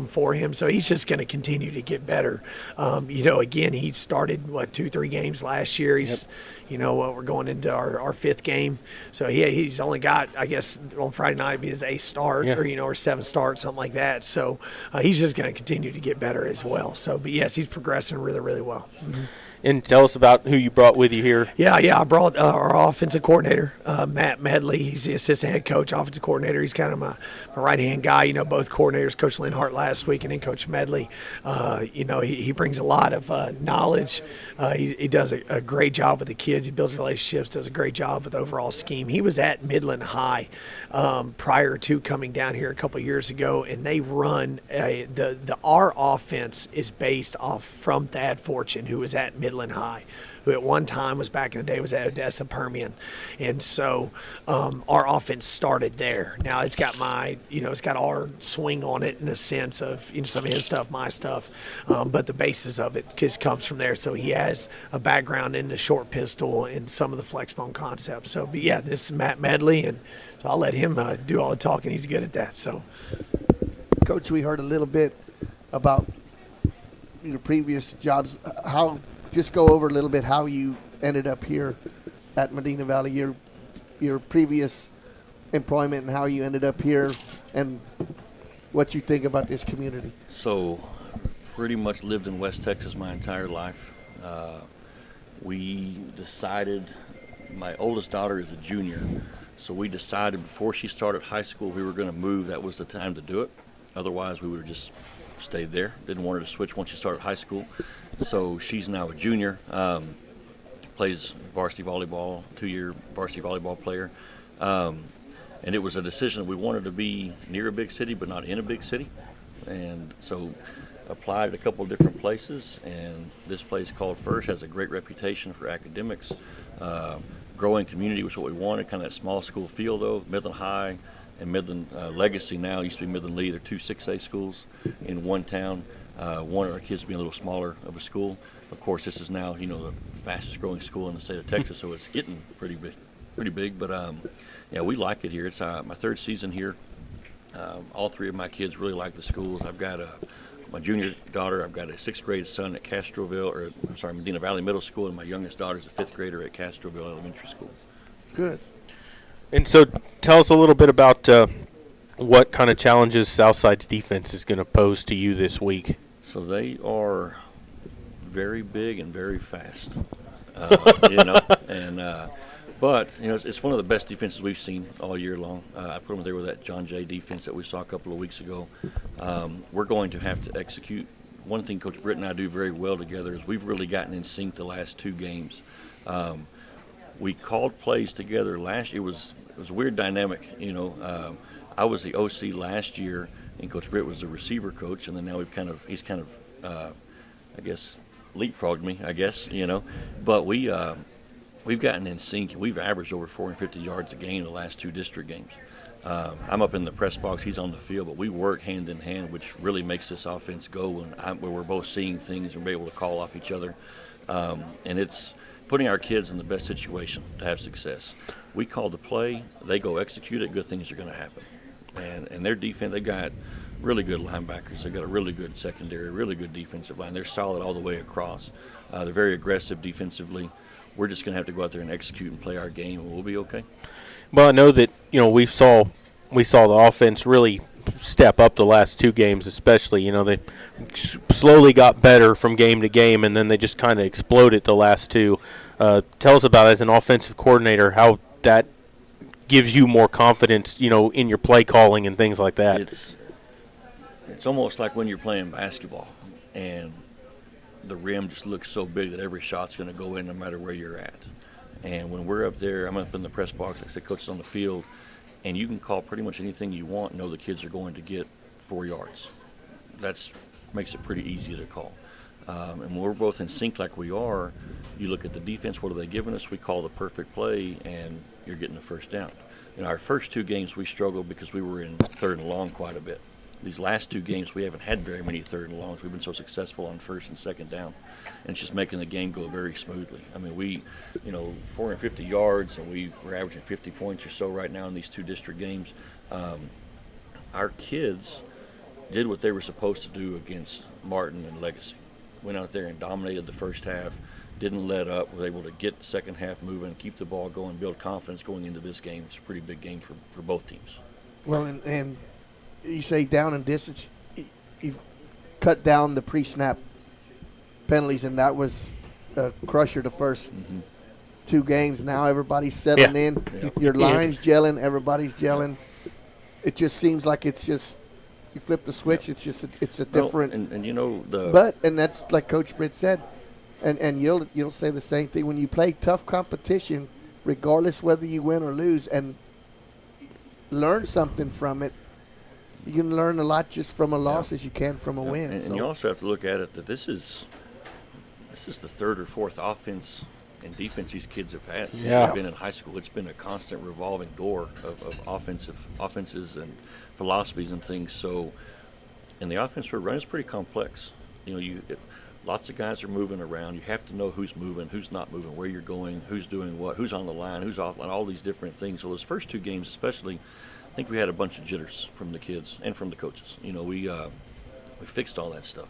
for him. So he's just going to continue to get better. Again, he started, 2-3 games last year. He's, we're going into our fifth game. So he's only got, I guess, on Friday night, be his 8th start or 7th start, something like that. So he's just going to continue to get better as well. So, but yes, he's progressing really, really well. Mm-hmm. And tell us about who you brought with you here. Yeah, I brought our offensive coordinator, Matt Medley. He's the assistant head coach, offensive coordinator. He's kind of my right-hand guy. Both coordinators, Coach Linhart last week and then Coach Medley. He brings a lot of knowledge. He does a great job with the kids. He builds relationships, does a great job with the overall scheme. He was at Midland High prior to coming down here a couple of years ago, and they run our offense is based off from Thad Fortune, who was at Midland High, who at one time was back in the day was at Odessa Permian. And so our offense started there. Now it's got it's got our swing on it in a sense of some of his stuff, my stuff, but the basis of it just comes from there. So he has a background in the short pistol and some of the flex bone concepts. So, but yeah, this is Matt Medley, and so I'll let him do all the talking. He's good at that. So, Coach, we heard a little bit about your previous jobs. Just go over a little bit how you ended up here at Medina Valley, your previous employment, and how you ended up here, and what you think about this community. So, pretty much lived in West Texas my entire life. We decided, my oldest daughter is a junior, so we decided before she started high school we were going to move. That was the time to do it. Otherwise, we would have just stayed there. Didn't want her to switch once she started high school. So she's now a junior, plays varsity volleyball, 2-year varsity volleyball player. And it was a decision that we wanted to be near a big city but not in a big city. And so applied at a couple of different places, and this place called First has a great reputation for academics. Growing community was what we wanted, kind of that small school feel though. Midland High and Midland Legacy now used to be Midland Lee. They're 2 6A schools in one town. One of our kids being a little smaller of a school. Of course, this is now, the fastest growing school in the state of Texas, so it's getting pretty big. But we like it here. It's my 3rd season here. All 3 of my kids really like the schools. I've got my junior daughter. I've got a 6th grade son at Medina Valley Middle School, and my youngest daughter's a 5th grader at Castroville Elementary School. Good. And so, tell us a little bit about what kind of challenges Southside's defense is going to pose to you this week. So they are very big and very fast, but it's one of the best defenses we've seen all year long. I put them there with that John Jay defense that we saw a couple of weeks ago. We're going to have to execute. One thing Coach Britt and I do very well together is we've really gotten in sync the last 2 games. We called plays together last. It was a weird dynamic, you know. I was the OC last year, and Coach Britt was the receiver coach, and then now he's kind of I guess leapfrogged me, I guess, you know. But we've gotten in sync. We've averaged over 450 yards a game the last 2 district games. I'm up in the press box, he's on the field, but we work hand in hand, which really makes this offense go, and where we're both seeing things and we're able to call off each other. And it's putting our kids in the best situation to have success. We call the play, they go execute it, good things are going to happen. And their defense, they've got really good linebackers. They've got a really good secondary, really good defensive line. They're solid all the way across. They're very aggressive defensively. We're just going to have to go out there and execute and play our game, and we'll be okay. Well, I know that, you know, we saw the offense really step up the last 2 games, especially. You know, they slowly got better from game to game, and then they just kind of exploded the last 2. Tell us about, as an offensive coordinator, how that gives you more confidence, you know, in your play calling and things like that. It's almost like when you're playing basketball and the rim just looks so big that every shot's going to go in no matter where you're at. And when we're up there, I'm up in the press box, like I said, coach is on the field, and you can call pretty much anything you want and know the kids are going to get 4 yards. That makes it pretty easy to call. And when we're both in sync like we are, you look at the defense, what are they giving us? We call the perfect play, and you're getting the first down. In our first 2 games, we struggled because we were in 3rd and long quite a bit. These last 2 games, we haven't had very many 3rd and longs. We've been so successful on 1st and 2nd down, and it's just making the game go very smoothly. I mean, 450 yards, and we're averaging 50 points or so right now in these 2 district games. Our kids did what they were supposed to do against Martin and Legacy. Went out there and dominated the first half, didn't let up, was able to get the second half moving, keep the ball going, build confidence going into this game. It's a pretty big game for both teams. Well, and you say down and distance, you've cut down the pre-snap penalties, and that was a crusher the first 2 games. Now everybody's settling in. Yeah. Your line's gelling. Everybody's gelling. It just seems like it's just you flip the switch. It's just it's a different. And you know and that's like Coach Britt said, and you'll say the same thing when you play tough competition, regardless whether you win or lose, and learn something from it. You can learn a lot just from a loss as you can from a win. And you also have to look at it that this is the 3rd or 4th offense and defense these kids have had since they've been in high school. It's been a constant revolving door of offenses and philosophies and things. So, and the offense we're running is pretty complex. You know, lots of guys are moving around. You have to know who's moving, who's not moving, where you're going, who's doing what, who's on the line, who's off line, all these different things. So those first 2 games especially, I think we had a bunch of jitters from the kids and from the coaches. You know, we fixed all that stuff,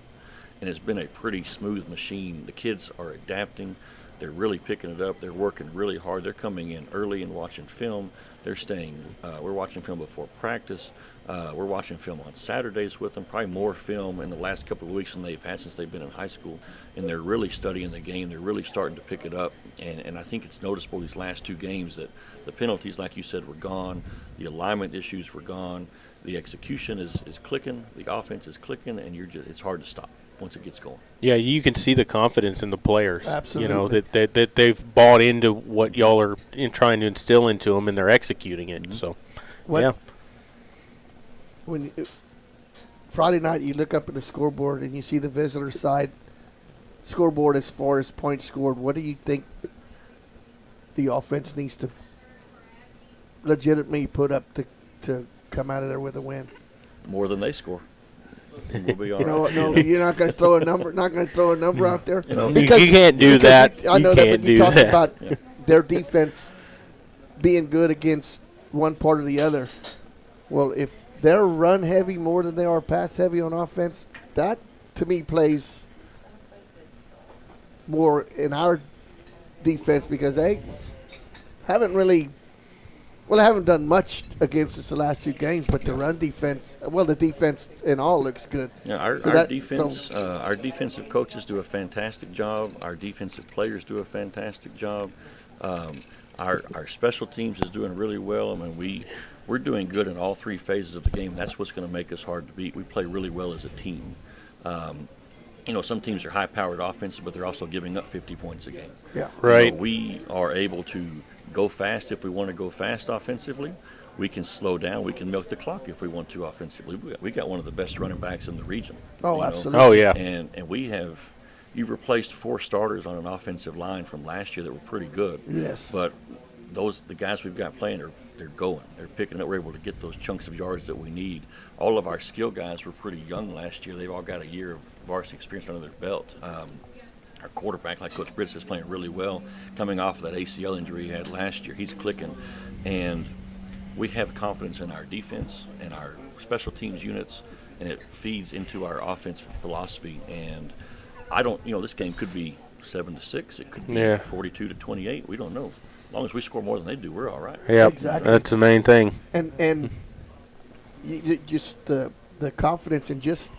and it's been a pretty smooth machine. The kids are adapting. They're really picking it up. They're working really hard. They're coming in early and watching film. They're staying. We're watching film before practice. We're watching film on Saturdays with them, probably more film in the last couple of weeks than they've had since they've been in high school. And they're really studying the game. They're really starting to pick it up. And I think it's noticeable these last 2 games that the penalties, like you said, were gone. The alignment issues were gone. The execution is clicking. The offense is clicking, and it's hard to stop once it gets going. Yeah, you can see the confidence in the players. Absolutely. You know, that they've bought into what y'all are trying to instill into them, and they're executing it. So, When Friday night you look up at the scoreboard and you see the visitor side scoreboard as far as points scored, what do you think the offense needs to legitimately put up to come out of there with a win? More than they score. We'll be all right. No, you're not going to throw a number. Not going to throw a number out there. Because you can't do that. I know that, but you talk about Yeah. their defense being good against one part or the other. Well, if they're run heavy more than they are pass heavy on offense, that to me plays more in our defense because they haven't really. Well, they haven't done much against us the last 2 games, but the run defense, the defense in all looks good. Yeah, our defense, our defensive coaches do a fantastic job. Our defensive players do a fantastic job. Our special teams is doing really well. I mean, we're doing good in all 3 phases of the game. That's what's going to make us hard to beat. We play really well as a team. some teams are high-powered offensive, but they're also giving up 50 points a game. Yeah. Right. We are able to go fast if we want to go fast offensively. We can slow down. We can milk the clock if we want to offensively. We got one of the best running backs in the region. Oh, absolutely. Oh, yeah. And you've replaced 4 starters on an offensive line from last year that were pretty good. Yes. But the guys we've got playing they're going. They're picking up. We're able to get those chunks of yards that we need. All of our skill guys were pretty young last year. They've all got a year of varsity experience under their belt. Our quarterback, like Coach Britz, is playing really well. Coming off of that ACL injury he had last year, he's clicking. And we have confidence in our defense and our special teams units, and it feeds into our offensive philosophy. And this game could be 7-6. It could be 42-28. We don't know. As long as we score more than they do, we're all right. Yeah, exactly. That's the main thing. And just the confidence, and just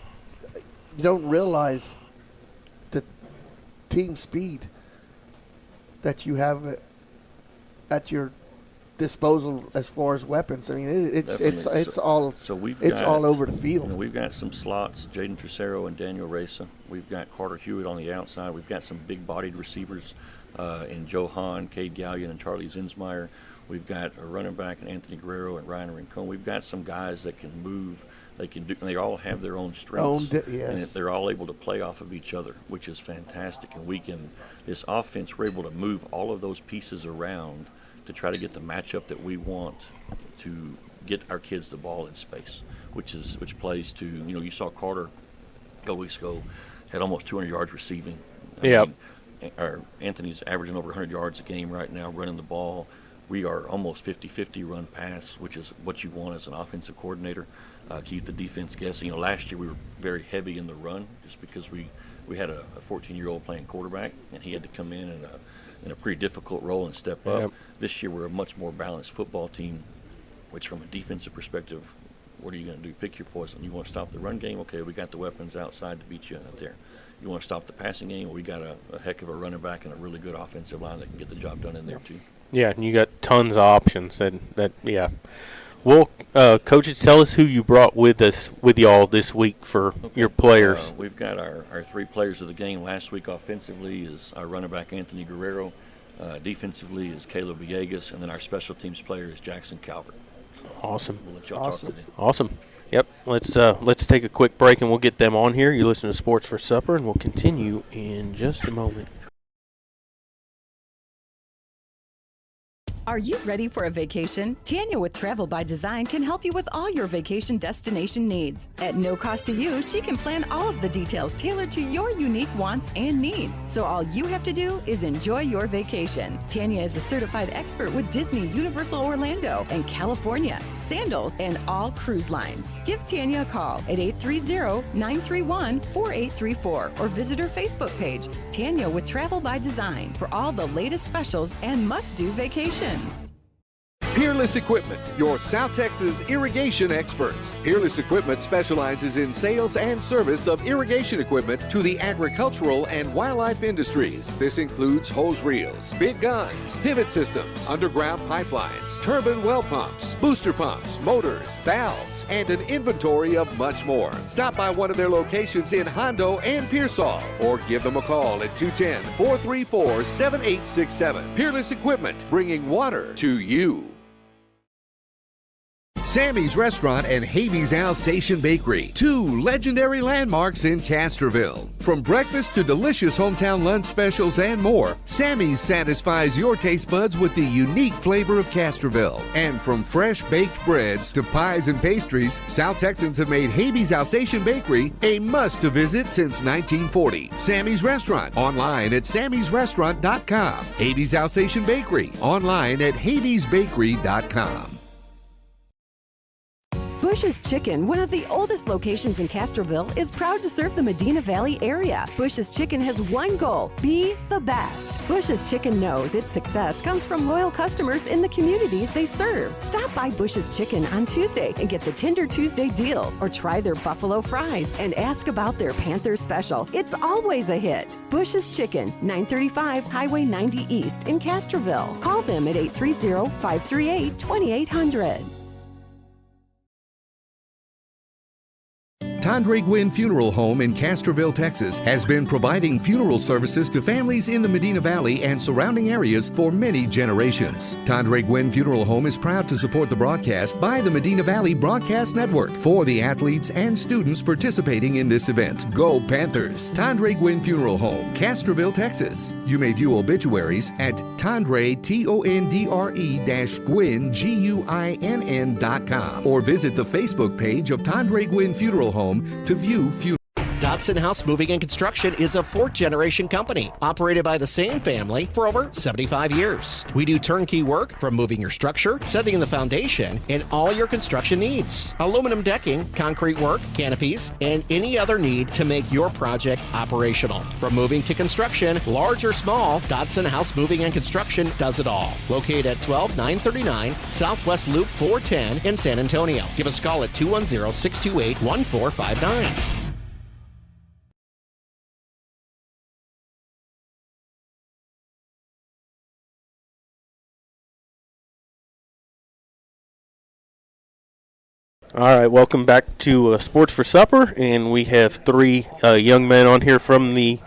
you don't realize the team speed that you have at your disposal as far as weapons. I mean, it's all over the field. We've got some slots: Jaden Tercero and Daniel Reza. We've got Carter Hewitt on the outside. We've got some big-bodied receivers in Joe Hahn, Cade Gallion, and Charlie Zinsmeyer. We've got a running back in Anthony Guerrero and Ryan Rincon. We've got some guys that can move. They can do. They all have their own strengths, and they're all able to play off of each other, which is fantastic. And this offense, we're able to move all of those pieces around to try to get the matchup that we want to get our kids the ball in space, which plays to, you saw Carter a couple weeks ago had almost 200 yards receiving. Yeah. Our Anthony's averaging over 100 yards a game right now running the ball. We are almost 50-50 run pass, which is what you want as an offensive coordinator. Keep the defense guessing. Last year we were very heavy in the run just because we had a 14-year-old playing quarterback, and he had to come in a pretty difficult role and step up. Yep. This year we're a much more balanced football team, which from a defensive perspective, what are you going to do? Pick your poison. You want to stop the run game? Okay, we got the weapons outside to beat you out there. You want to stop the passing game? Well, we got a heck of a running back and a really good offensive line that can get the job done in there too. Yeah, and you got tons of options. Well, coaches, tell us who you brought with y'all this week for your players. We've got our 3 players of the game last week. Offensively is our running back Anthony Guerrero. Defensively is Caleb Villegas, and then our special teams player is Jackson Calvert. Awesome. We'll let y'all talk to them. Awesome. Yep. Let's take a quick break and we'll get them on here. You listen to Sports for Supper, and we'll continue in just a moment. Are you ready for a vacation? Tanya with Travel by Design can help you with all your vacation destination needs. At no cost to you, she can plan all of the details tailored to your unique wants and needs. So all you have to do is enjoy your vacation. Tanya is a certified expert with Disney, Universal Orlando, and California, Sandals, and all cruise lines. Give Tanya a call at 830-931-4834 or visit her Facebook page, Tanya with Travel by Design, for all the latest specials and must-do vacations. Peerless Equipment, your South Texas irrigation experts. Peerless Equipment specializes in sales and service of irrigation equipment to the agricultural and wildlife industries. This includes hose reels, big guns, pivot systems, underground pipelines, turbine well pumps, booster pumps, motors, valves, and an inventory of much more. Stop by one of their locations in Hondo and Pearsall, or give them a call at 210-434-7867. Peerless Equipment, bringing water to you. Sammy's Restaurant and Havy's Alsatian Bakery, 2 legendary landmarks in Castroville. From breakfast to delicious hometown lunch specials and more, Sammy's satisfies your taste buds with the unique flavor of Castroville. And from fresh baked breads to pies and pastries, South Texans have made Havy's Alsatian Bakery a must-to-visit since 1940. Sammy's Restaurant, online at sammysrestaurant.com. Havy's Alsatian Bakery, online at havysbakery.com. Bush's Chicken, one of the oldest locations in Castroville, is proud to serve the Medina Valley area. Bush's Chicken has one goal: be the best. Bush's Chicken knows its success comes from loyal customers in the communities they serve. Stop by Bush's Chicken on Tuesday and get the Tender Tuesday deal, or try their buffalo fries and ask about their Panther special. It's always a hit. Bush's Chicken, 935 Highway 90 East in Castroville. Call them at 830-538-2800. Tandre Gwynn Funeral Home in Castroville, Texas, has been providing funeral services to families in the Medina Valley and surrounding areas for many generations. Tandre Gwynn Funeral Home is proud to support the broadcast by the Medina Valley Broadcast Network for the athletes and students participating in this event. Go Panthers! Tandre Gwynn Funeral Home, Castroville, Texas. You may view obituaries at Tandre, Tondre-Gwynn, Guinn.com, or visit the Facebook page of Tandre Gwynn Funeral Home to view funeral. Dotson House Moving and Construction is a fourth-generation company operated by the same family for over 75 years. We do turnkey work from moving your structure, setting the foundation, and all your construction needs. Aluminum decking, concrete work, canopies, and any other need to make your project operational. From moving to construction, large or small, Dotson House Moving and Construction does it all. Located at 12939 Southwest Loop 410 in San Antonio. Give us a call at 210-628-1459. All right, welcome back to Sports for Supper, and we have three young men on here from the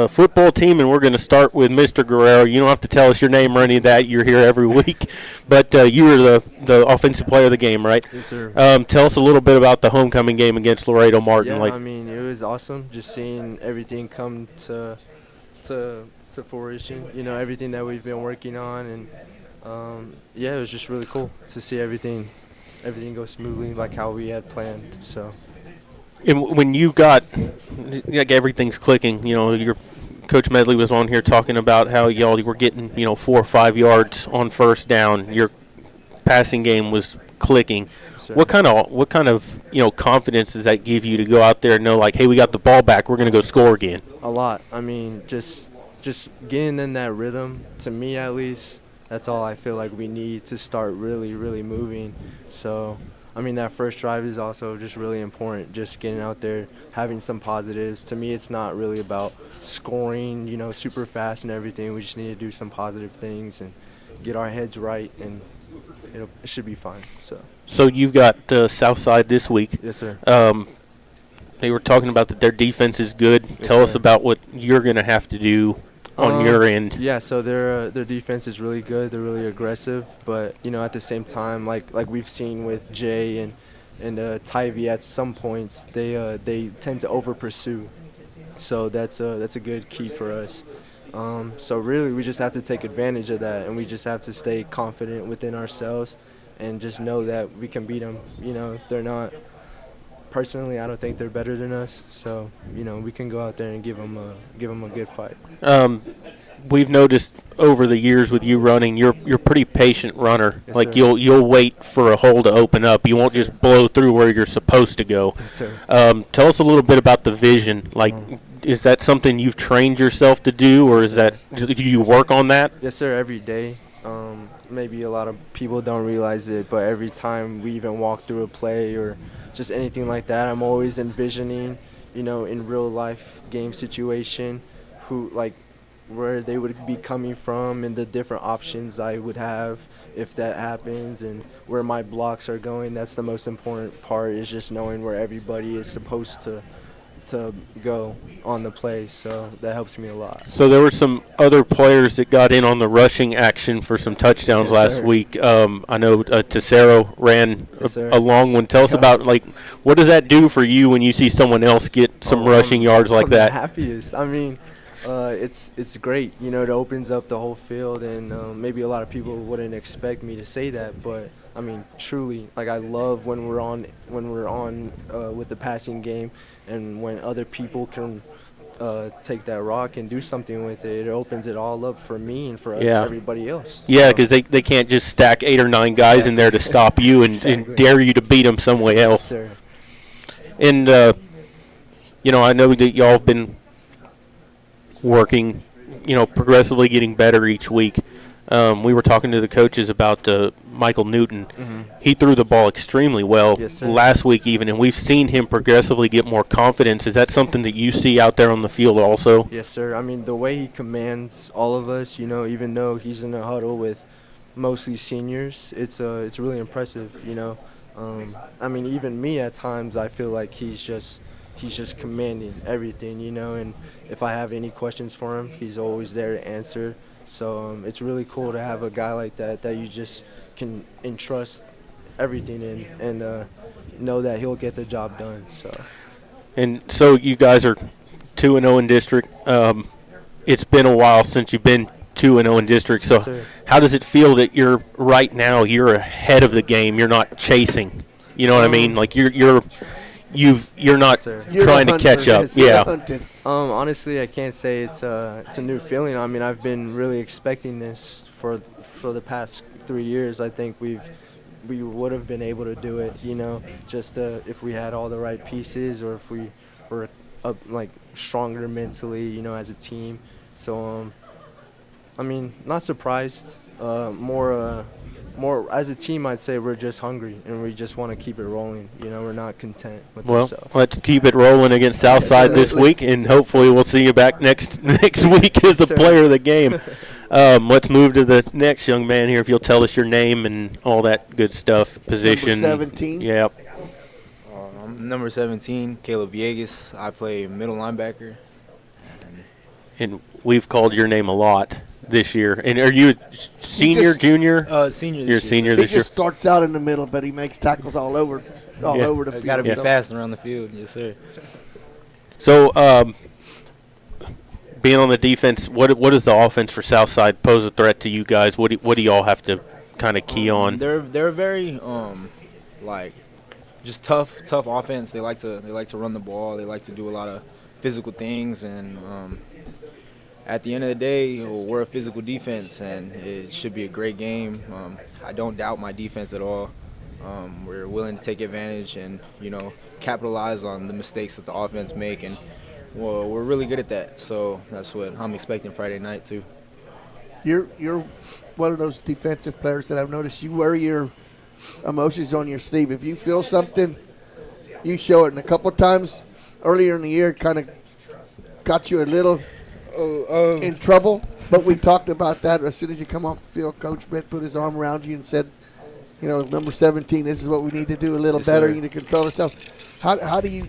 football team, and we're going to start with Mr. Guerrero. You don't have to tell us your name or any of that. You're here every week, but you were the offensive player of the game, right? Yes, sir. Tell us a little bit about the homecoming game against Laredo Martin. Yeah, I mean, it was awesome just seeing everything come to fruition, you know, everything that we've been working on, and yeah, it was just really cool to see everything go smoothly like how we had planned. So, and when you got like everything's clicking, you know, your Coach Medley was on here talking about how y'all were getting 4 or 5 yards on first down. Your passing game was clicking. Sure. What kind of confidence does that give you to go out there and know, like, hey, we got the ball back, we're going to go score again? A lot. I mean, just getting in that rhythm, to me at least, that's all I feel like we need to start really, really moving. So, I mean, that first drive is also just really important, just getting out there, having some positives. To me, it's not really about scoring, super fast and everything. We just need to do some positive things and get our heads right, and it should be fine. So you've got Southside this week. Yes, sir. They were talking about that their defense is good. Yes, Tell us sir. about what you're going to have to do on your end. Yeah, so their defense is really good. They're really aggressive, but at the same time, like we've seen with Jay and Tyvee, at some points they tend to over pursue. So that's a good key for us. So really, we just have to take advantage of that, and we just have to stay confident within ourselves, and just know that we can beat them. They're not. Personally, I don't think they're better than us, so we can go out there and give them a good fight. We've noticed over the years with you running, you're a pretty patient runner. Yes, like sir. you'll wait for a hole to open up. You won't Yes, just blow through where you're supposed to go. Yes, sir. Tell us a little bit about the vision. Like, is that something you've trained yourself to do, or do you work on that? Yes, sir. Every day. Maybe a lot of people don't realize it, but every time we even walk through a play or just anything like that, I'm always envisioning, in real life game situation, where they would be coming from and the different options I would have if that happens, and where my blocks are going. That's the most important part, is just knowing where everybody is supposed to go on the play. So that helps me a lot. So there were some other players that got in on the rushing action for some touchdowns Yes, last sir. week. I know Tesoro ran Yes, sir. a long one. Tell us about, what does that do for you when you see someone else get some rushing yards like I'm that? the happiest. I mean, it's great. It opens up the whole field, and maybe a lot of people wouldn't expect me to say that, but I mean, truly, I love when we're on with the passing game, and when other people can take that rock and do something with it. It opens it all up for me and for everybody else. Yeah, because they can't just stack 8 or 9 guys in there to stop you and dare you to beat them some way else. Yes, sir. And, I know that y'all have been working, progressively getting better each week. We were talking to the coaches about Michael Newton. Mm-hmm. He threw the ball extremely well last week even, and we've seen him progressively get more confidence. Is that something that you see out there on the field also? Yes, sir. I mean, the way he commands all of us, even though he's in a huddle with mostly seniors, it's really impressive, I mean, even me at times, I feel like he's just commanding everything, you know. And if I have any questions for him, he's always there to answer. So it's really cool to have a guy like that you just can entrust everything in and know that he'll get the job done. So you guys are 2-0 in district. It's been a while since you've been 2-0 in district. So Yes, how does it feel that you're ahead of the game? You're not chasing. You know what I mean? Like you're not trying to catch up. Yeah. Honestly, I can't say it's a new feeling. I mean, I've been really expecting this for the past 3 years. I think we would have been able to do it, you know, just if we had all the right pieces or if we were like stronger mentally, you know, as a team. So I mean, not surprised. More as a team, I'd say we're just hungry and we just want to keep it rolling. You know, we're not content with ourselves. Let's keep it rolling against Southside this week, and hopefully we'll see you back next week as the player of the game. Let's move to the next young man here. If you'll tell us your name and all that good stuff, position. Number 17. Yep. Number 17, Caleb Villegas. I play middle linebacker. And we've called your name a lot this year. And are you a senior, junior? Senior. You're a senior this year. He just starts out in the middle, but he makes tackles all over the field. Got to be fast around the field, yes, sir. So, being on the defense, what does the offense for Southside pose a threat to you guys? What do y'all have to kind of key on? They're very just tough offense. They like to run the ball. They like to do a lot of physical things, and at the end of the day, we're a physical defense, and it should be a great game. I don't doubt my defense at all. We're willing to take advantage and, you know, capitalize on the mistakes that the offense make, and we're really good at that. So that's what I'm expecting Friday night too. You're one of those defensive players that I've noticed you wear your emotions on your sleeve. If you feel something, you show it. And a couple of times earlier in the year, kind of got you a little in trouble, but we talked about that. As soon as you come off the field, Coach Brett put his arm around you and said, you know, number 17, this is what we need to do a little better. Sir. You need to control yourself. How do you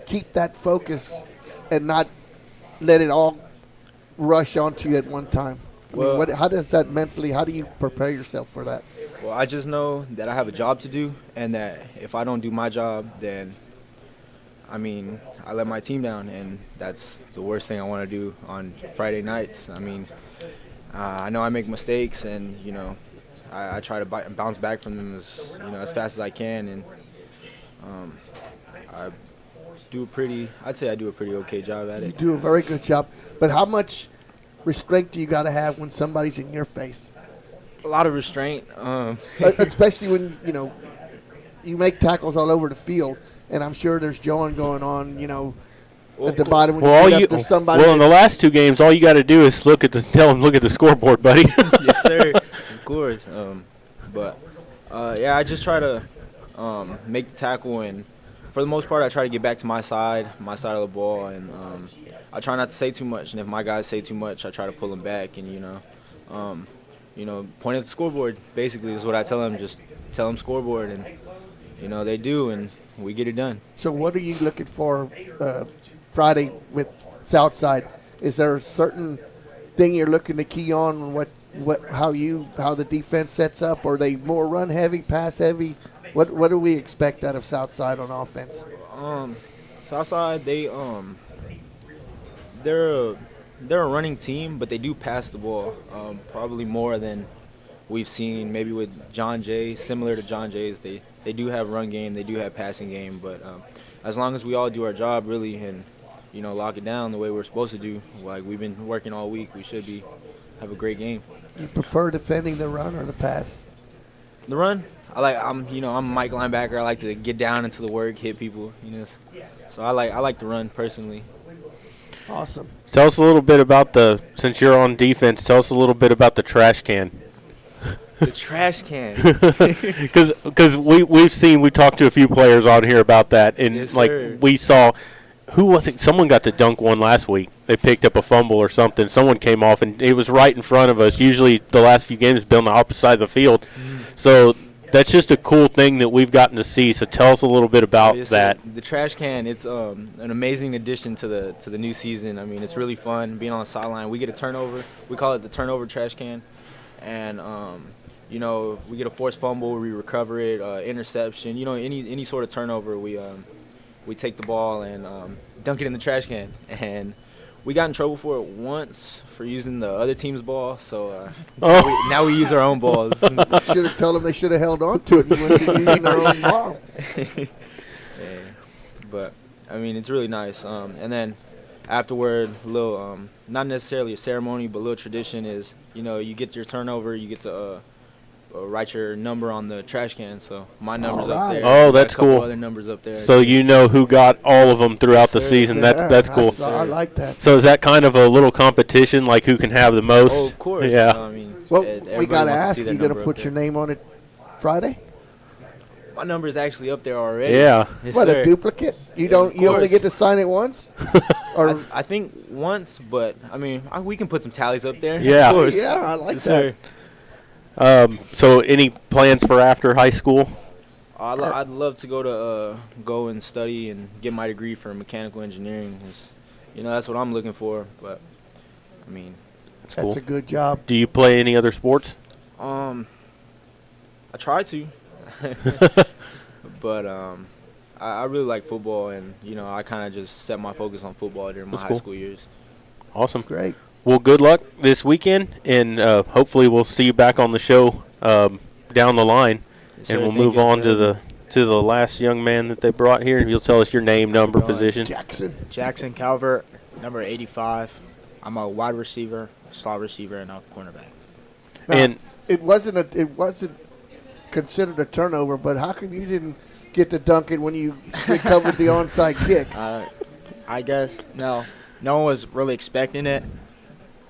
keep that focus and not let it all rush onto you at one time? How does that mentally, how do you prepare yourself for that? Well, I just know that I have a job to do, and that if I don't do my job, then I let my team down, and that's the worst thing I want to do on Friday nights. I know I make mistakes, and, you know, I try to bounce back from them as fast as I can, and I'd say I do a pretty okay job at it. You do a very good job. But how much restraint do you got to have when somebody's in your face? A lot of restraint. Especially when, you know, you make tackles all over the field. And I'm sure there's jawing going on, you know, at the bottom. When there's somebody. Well, in the last two games, all you got to do is look at the scoreboard, buddy. Yes, sir. Of course. I just try to make the tackle, and for the most part, I try to get back to my side of the ball, and I try not to say too much. And if my guys say too much, I try to pull them back, and point at the scoreboard. Basically, is what I tell them. Just tell them scoreboard, and they do, and we get it done. So what are you looking for Friday with Southside? Is there a certain thing you're looking to key on how the defense sets up? Are they more run heavy, pass heavy? What do we expect out of Southside on offense? Southside, they're a running team, but they do pass the ball probably more than we've seen maybe with John Jay. Similar to John Jay's, they do have run game, they do have passing game, but as long as we all do our job really and lock it down the way we're supposed to do, like we've been working all week, we should have a great game. You prefer defending the run or the pass? The run. I'm a Mike linebacker. I like to get down into the work, hit people, So I like the run personally. Awesome. Tell us a little bit about since you're on defense, tell us a little bit about the trash can. The trash can. Because we talked to a few players on here about that, and yes, sir. We saw, who was it? Someone got to dunk one last week. They picked up a fumble or something. Someone came off, and it was right in front of us. Usually the last few games have been on the opposite side of the field. So that's just a cool thing that we've gotten to see. So tell us a little bit about that. The trash can, it's an amazing addition to the new season. I mean, it's really fun being on the sideline. We get a turnover. We call it the turnover trash can. And, you know, we get a forced fumble, we recover it, interception. You know, any sort of turnover, we take the ball and dunk it in the trash can. And we got in trouble for it once for using the other team's ball, so now we use our own balls. Should have told them they should have held on to it and went using their own ball. Yeah. But, I mean, it's really nice. And then afterward, a little, not necessarily a ceremony, but a little tradition is, you know, you get your turnover, you get to write your number on the trash can. So my number's up there. Oh, that's cool. Other numbers up there. So you know who got all of them throughout the season. Yeah, that's cool. I like that. So is that kind of a little competition, like who can have the most? Oh, of course. Yeah. I mean, Well, everybody we got to wants ask, see you that going to number put up your there. name on it Friday? My number is actually up there already. Yeah. Yes, What, sir. a duplicate? You Yeah, don't. of You only course. get to sign it once? Or I think once, but I mean, we can put some tallies up there. Yeah. Of course. Yeah, I like Yes, that. sir. So any plans for after high school? I'd love to go and study and get my degree for mechanical engineering. You know, that's what I'm looking for. But I mean, That's That's cool. a good job. Do you play any other sports? I try to, but I really like football, and you know, I kind of just set my focus on football during my That's high cool. school years. Awesome. Great. Well, good luck this weekend, and hopefully we'll see you back on the show down the line, Yes, sir. and we'll Thank move you on for to the last young man that they brought here. You'll tell us your name, number, position. Jackson Calvert, number 85. I'm a wide receiver, slot receiver, and a cornerback. Now, And it wasn't considered a turnover, but how come you didn't get to dunk it when you recovered the onside kick? I guess no one was really expecting it.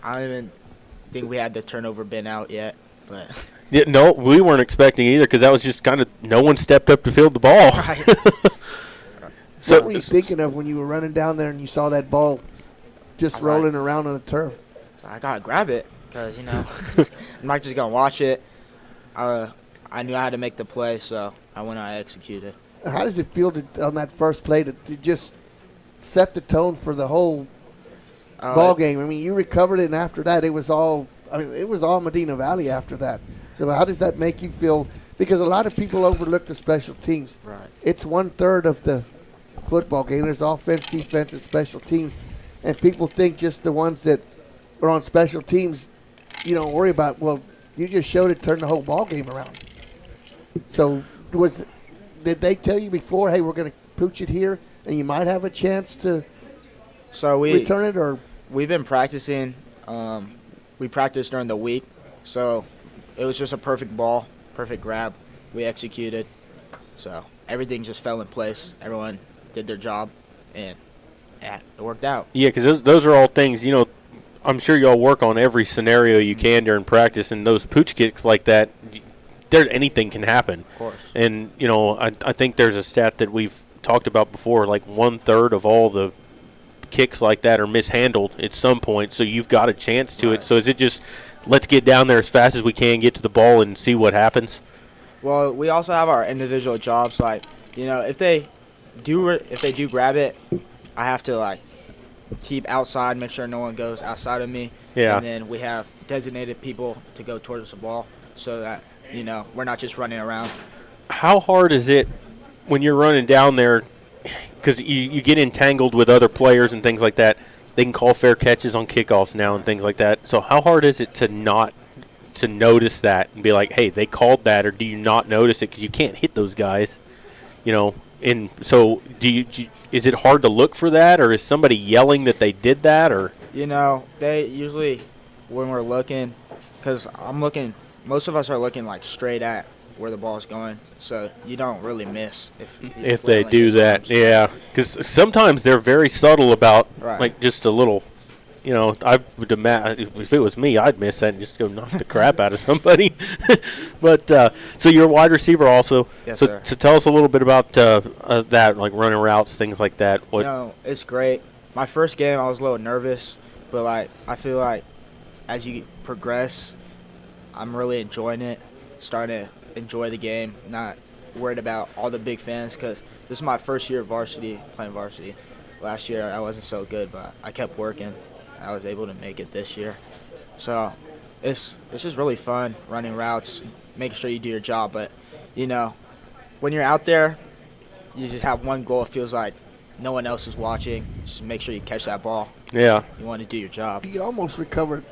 I don't even think we had the turnover been out yet, but yeah, no, we weren't expecting either because that was just kind of no one stepped up to field the ball. So what were you thinking of when you were running down there and you saw that ball just rolling around on the turf? I gotta grab it because I'm not just gonna watch it. I knew I had to make the play, so I went and I executed. How does it feel on that first play to just set the tone for the whole ball game? I mean, you recovered it, and after that, it was all Medina Valley after that. So how does that make you feel? Because a lot of people overlook the special teams. Right. It's 1/3 of the football game. There's offense, defense, and special teams. And people think just the ones that are on special teams, you don't worry about. Well, you just showed it turned the whole ball game around. So did they tell you before, hey, we're going to pooch it here, and you might have a chance to return it? Or we've been practicing. We practiced during the week, so it was just a perfect ball, perfect grab. We executed, so everything just fell in place. Everyone did their job, and it worked out. yeah, because those are all things, I'm sure y'all work on every scenario you can during practice, and those pooch kicks like that, anything can happen. Of course. And, I think there's a stat that we've talked about before, like 1/3 of all the kicks like that are mishandled at some point, so you've got a chance to it. So is it just let's get down there as fast as we can, get to the ball, and see what happens? Well, we also have our individual jobs. Like, if they do grab it, I have to keep outside, make sure no one goes outside of me. Yeah. And then we have designated people to go towards the ball, so that we're not just running around. How hard is it when you're running down there, because you get entangled with other players and things like that? They can call fair catches on kickoffs now and things like that. So how hard is it to notice that and be like, hey, they called that, or do you not notice it because you can't hit those guys? And so is it hard to look for that, or is somebody yelling that they did that, or? They usually, when we're looking, because most of us are looking straight at where the ball's going, so you don't really miss if they do that. Yeah, because sometimes they're very subtle about just a little. I would imagine if it was me, I'd miss that and just go knock the crap out of somebody. But so you're a wide receiver also. Yes, so, sir. So tell us a little bit about that, like running routes, things like that. It's great. My first game, I was a little nervous, but I feel like as you progress, I'm really enjoying it. enjoy the game, not worried about all the big fans, because this is my first year of playing varsity. Last year I wasn't so good, but I kept working. I was able to make it this year. So it's just really fun running routes, making sure you do your job. But, when you're out there, you just have one goal. It feels like no one else is watching. Just make sure you catch that ball. Yeah. You want to do your job. You almost recovered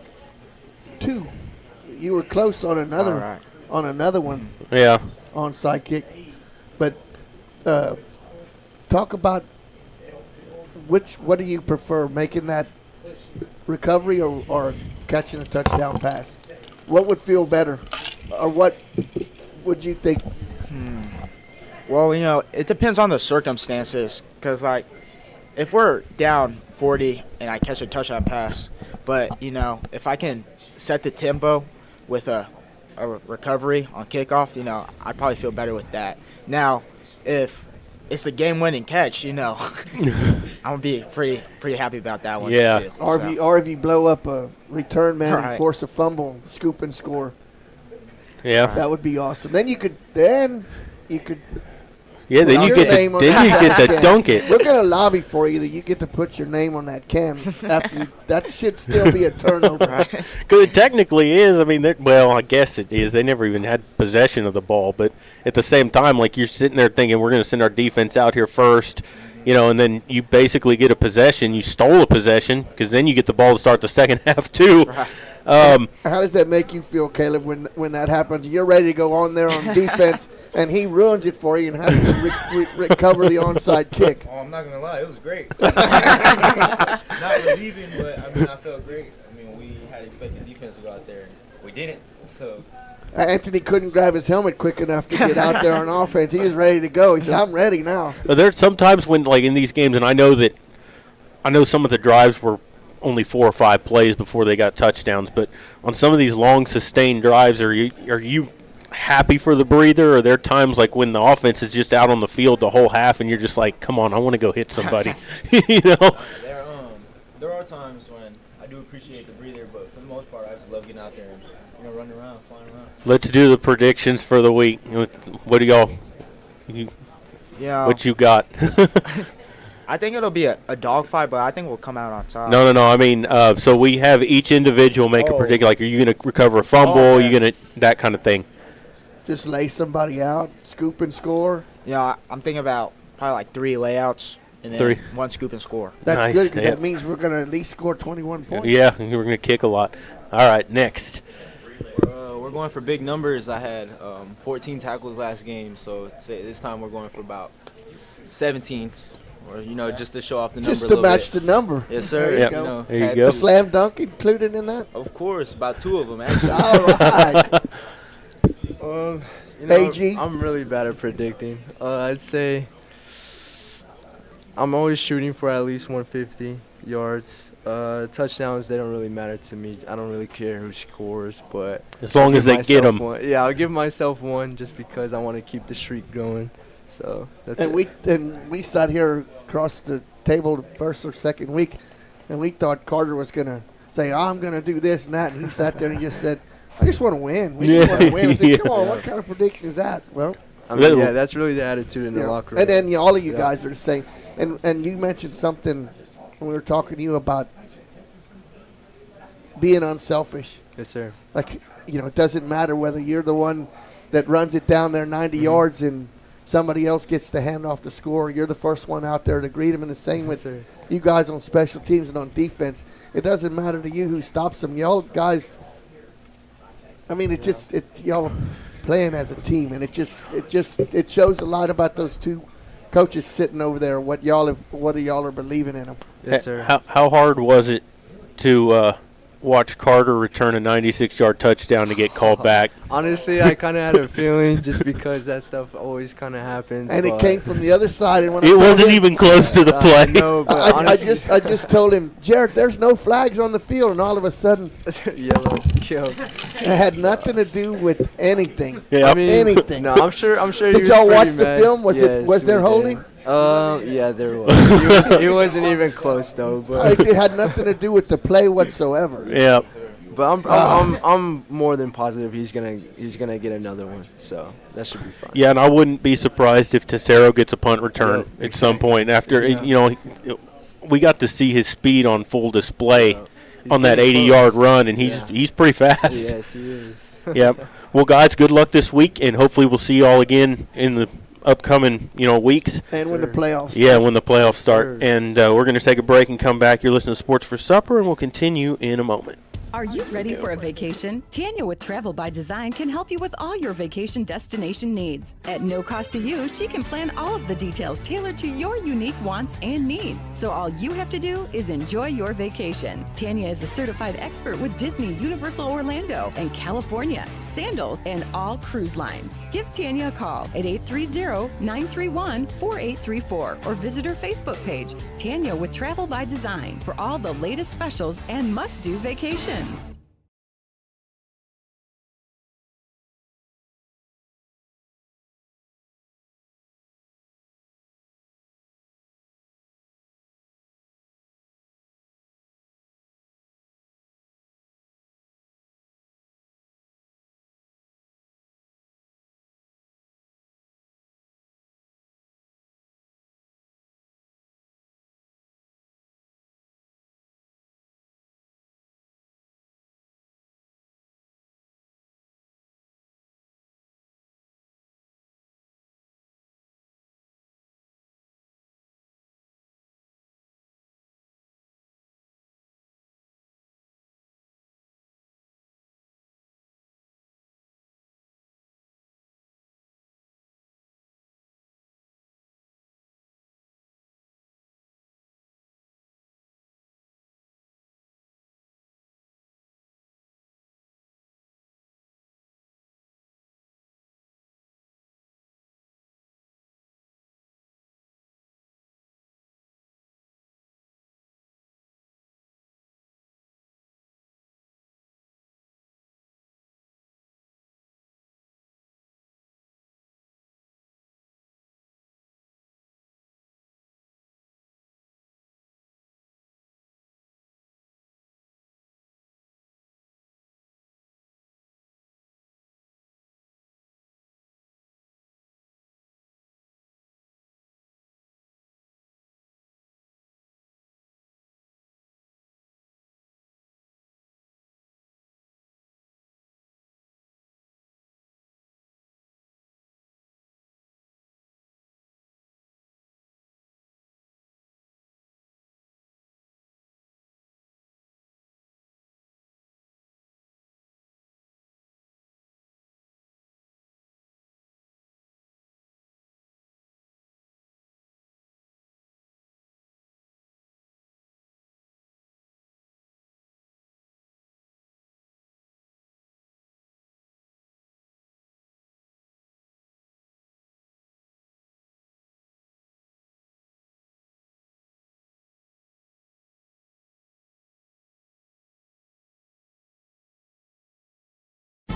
2. You were close on another All right. one. Yeah. Onside kick. But talk about what do you prefer, making that recovery or catching a touchdown pass? What would feel better? Or what would you think? Well, it depends on the circumstances. Because, if we're down 40 and I catch a touchdown pass, but, if I can set the tempo with a recovery on kickoff, I'd probably feel better with that. Now, if it's a game-winning catch, I'm gonna be pretty happy about that one. Yeah. Too, Or if you blow up a return man and Right. force a fumble, scoop and score. Yeah. That would be awesome. Then you could. Yeah, then put you your get name to on that to can. dunk it. We're gonna lobby for you that you get to put your name on that can. That should still be a turnover. Because it technically is. I mean, I guess it is. They never even had possession of the ball. But at the same time, like, you're sitting there thinking, we're going to send our defense out here first, and then you basically get a possession. You stole a possession because then you get the ball to start the second half too. Right. How does that make you feel, Caleb, when that happens? You're ready to go on there on defense, and he ruins it for you and has to recover the onside kick. Oh, I'm not going to lie. It was great. Not relieving, but, I felt great. We had expected defense to go out there, and we didn't. So Anthony couldn't grab his helmet quick enough to get out there on offense. He was ready to go. He said, I'm ready now. But there's sometimes when, like, in these games, and I know some of the drives were only 4 or 5 plays before they got touchdowns, but on some of these long sustained drives, are you happy for the breather, or are there times like when the offense is just out on the field the whole half and you're just like, come on, I want to go hit somebody? There are times when I do appreciate the breather, but for the most part I just love getting out there and running around, flying around. Let's do the predictions for the week. What do y'all what you got? I think it'll be a dogfight, but I think we'll come out on top. No. I mean, so we have each individual make a prediction. Like, are you going to recover a fumble? Are you going to that kind of thing? Just lay somebody out, scoop and score. I'm thinking about probably like 3 layouts and then 1 scoop and score. That's Nice. good because that means we're going to at least score 21 points. Yeah, we're going to kick a lot. All right, next. We're going for big numbers. I had 14 tackles last game, so this time we're going for about 17. Or, just to show off the number Just a to little match bit. the number. Yes, sir. There you go. There you Had go. a slam dunk included in that? Of course, about 2 of them, actually. All right. AG? I'm really bad at predicting. I'd say I'm always shooting for at least 150 yards. Touchdowns, they don't really matter to me. I don't really care who scores, but as long as they get them. Yeah, I'll give myself 1 just because I want to keep the streak going. So that's it. We sat here across the table the first or second week, and we thought Carter was going to say, I'm going to do this and that, and he sat there and he just said, I just want to win. We just want to win. I said, come on, what kind of prediction is that? Well, that's really the attitude in the locker room. And then all of you guys are the same. And you mentioned something when we were talking to you about being unselfish. Yes, sir. Like, it doesn't matter whether you're the one that runs it down there 90 yards and somebody else gets the hand off the score. You're the first one out there to greet them. And the same with you guys on special teams and on defense. It doesn't matter to you who stops them. Y'all guys, I mean, y'all playing as a team, and it shows a lot about those 2 coaches sitting over there. What y'all are believing in them. Yes, sir. How hard was it to watch Carter return a 96-yard touchdown to get called back? Honestly, I kind of had a feeling just because that stuff always kind of happens. And it came from the other side. And when it wasn't even close to the play. No, but I just told him, Jared, there's no flags on the field, and all of a sudden, yellow. It had nothing to do with anything. Yeah, I mean, anything. No, I'm sure. Did y'all watch the film? Was there holding? Yeah, there was. It wasn't even close though. But it had nothing to do with the play whatsoever. Yeah. But I'm more than positive he's gonna get another one. So that should be fine. Yeah, and I wouldn't be surprised if Tesoro gets a punt return at some point after. We got to see his speed on full display on that 80-yard run, and he's pretty fast. Yes, he is. Yep. Well, guys, good luck this week, and hopefully we'll see you all again in the upcoming weeks. And when the playoffs start. Yeah, when the playoffs start. And we're going to take a break and come back. You're listening to Sports for Supper, and we'll continue in a moment. Are you ready for a vacation? Tanya with Travel by Design can help you with all your vacation destination needs. At no cost to you, she can plan all of the details tailored to your unique wants and needs. So all you have to do is enjoy your vacation. Tanya is a certified expert with Disney, Universal Orlando, and California, Sandals, and all cruise lines. Give Tanya a call at 830-931-4834 or visit her Facebook page, Tanya with Travel by Design, for all the latest specials and must-do vacations.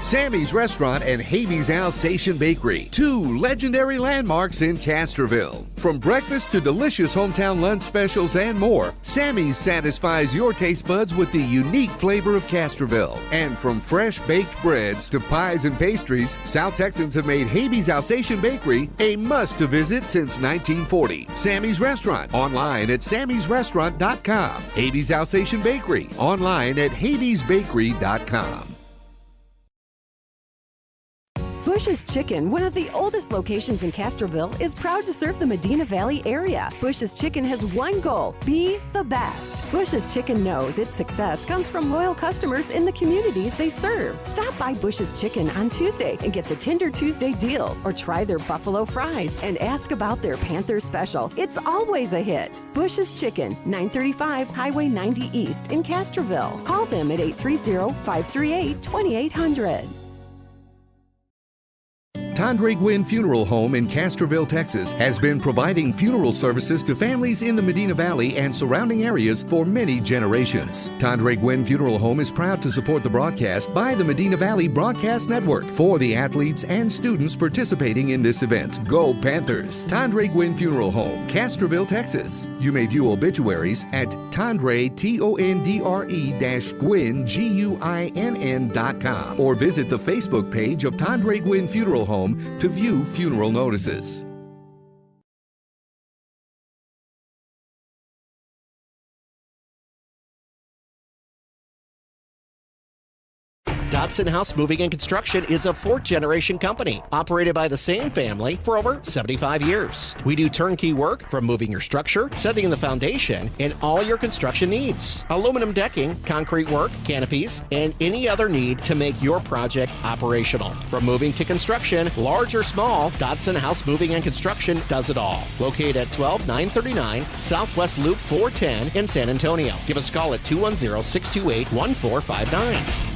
Sammy's Restaurant and Havy's Alsatian Bakery, two legendary landmarks in Castroville. From breakfast to delicious hometown lunch specials and more, Sammy's satisfies your taste buds with the unique flavor of Castroville. And from fresh baked breads to pies and pastries, South Texans have made Havy's Alsatian Bakery a must-to-visit since 1940. Sammy's Restaurant, online at sammysrestaurant.com. Havy's Alsatian Bakery, online at havysbakery.com. Bush's Chicken, one of the oldest locations in Castroville, is proud to serve the Medina Valley area. Bush's Chicken has one goal: be the best. Bush's Chicken knows its success comes from loyal customers in the communities they serve. Stop by Bush's Chicken on Tuesday and get the Tender Tuesday deal, or try their buffalo fries and ask about their Panther special. It's always a hit. Bush's Chicken, 935 Highway 90 East in Castroville. Call them at 830-538-2800. Tandre Gwynn Funeral Home in Castroville, Texas, has been providing funeral services to families in the Medina Valley and surrounding areas for many generations. Tandre Gwynn Funeral Home is proud to support the broadcast by the Medina Valley Broadcast Network for the athletes and students participating in this event. Go Panthers! Tandre Gwynn Funeral Home, Castroville, Texas. You may view obituaries at Tondre, Tondre-Gwynn, Guinn.com, or visit the Facebook page of Tondre Gwynn Funeral Home to view funeral notices. Dodson House Moving and Construction is a fourth-generation company operated by the same family for over 75 years. We do turnkey work from moving your structure, setting the foundation, and all your construction needs. Aluminum decking, concrete work, canopies, and any other need to make your project operational. From moving to construction, large or small, Dodson House Moving and Construction does it all. Located at 12939 Southwest Loop 410 in San Antonio. Give us a call at 210-628-1459.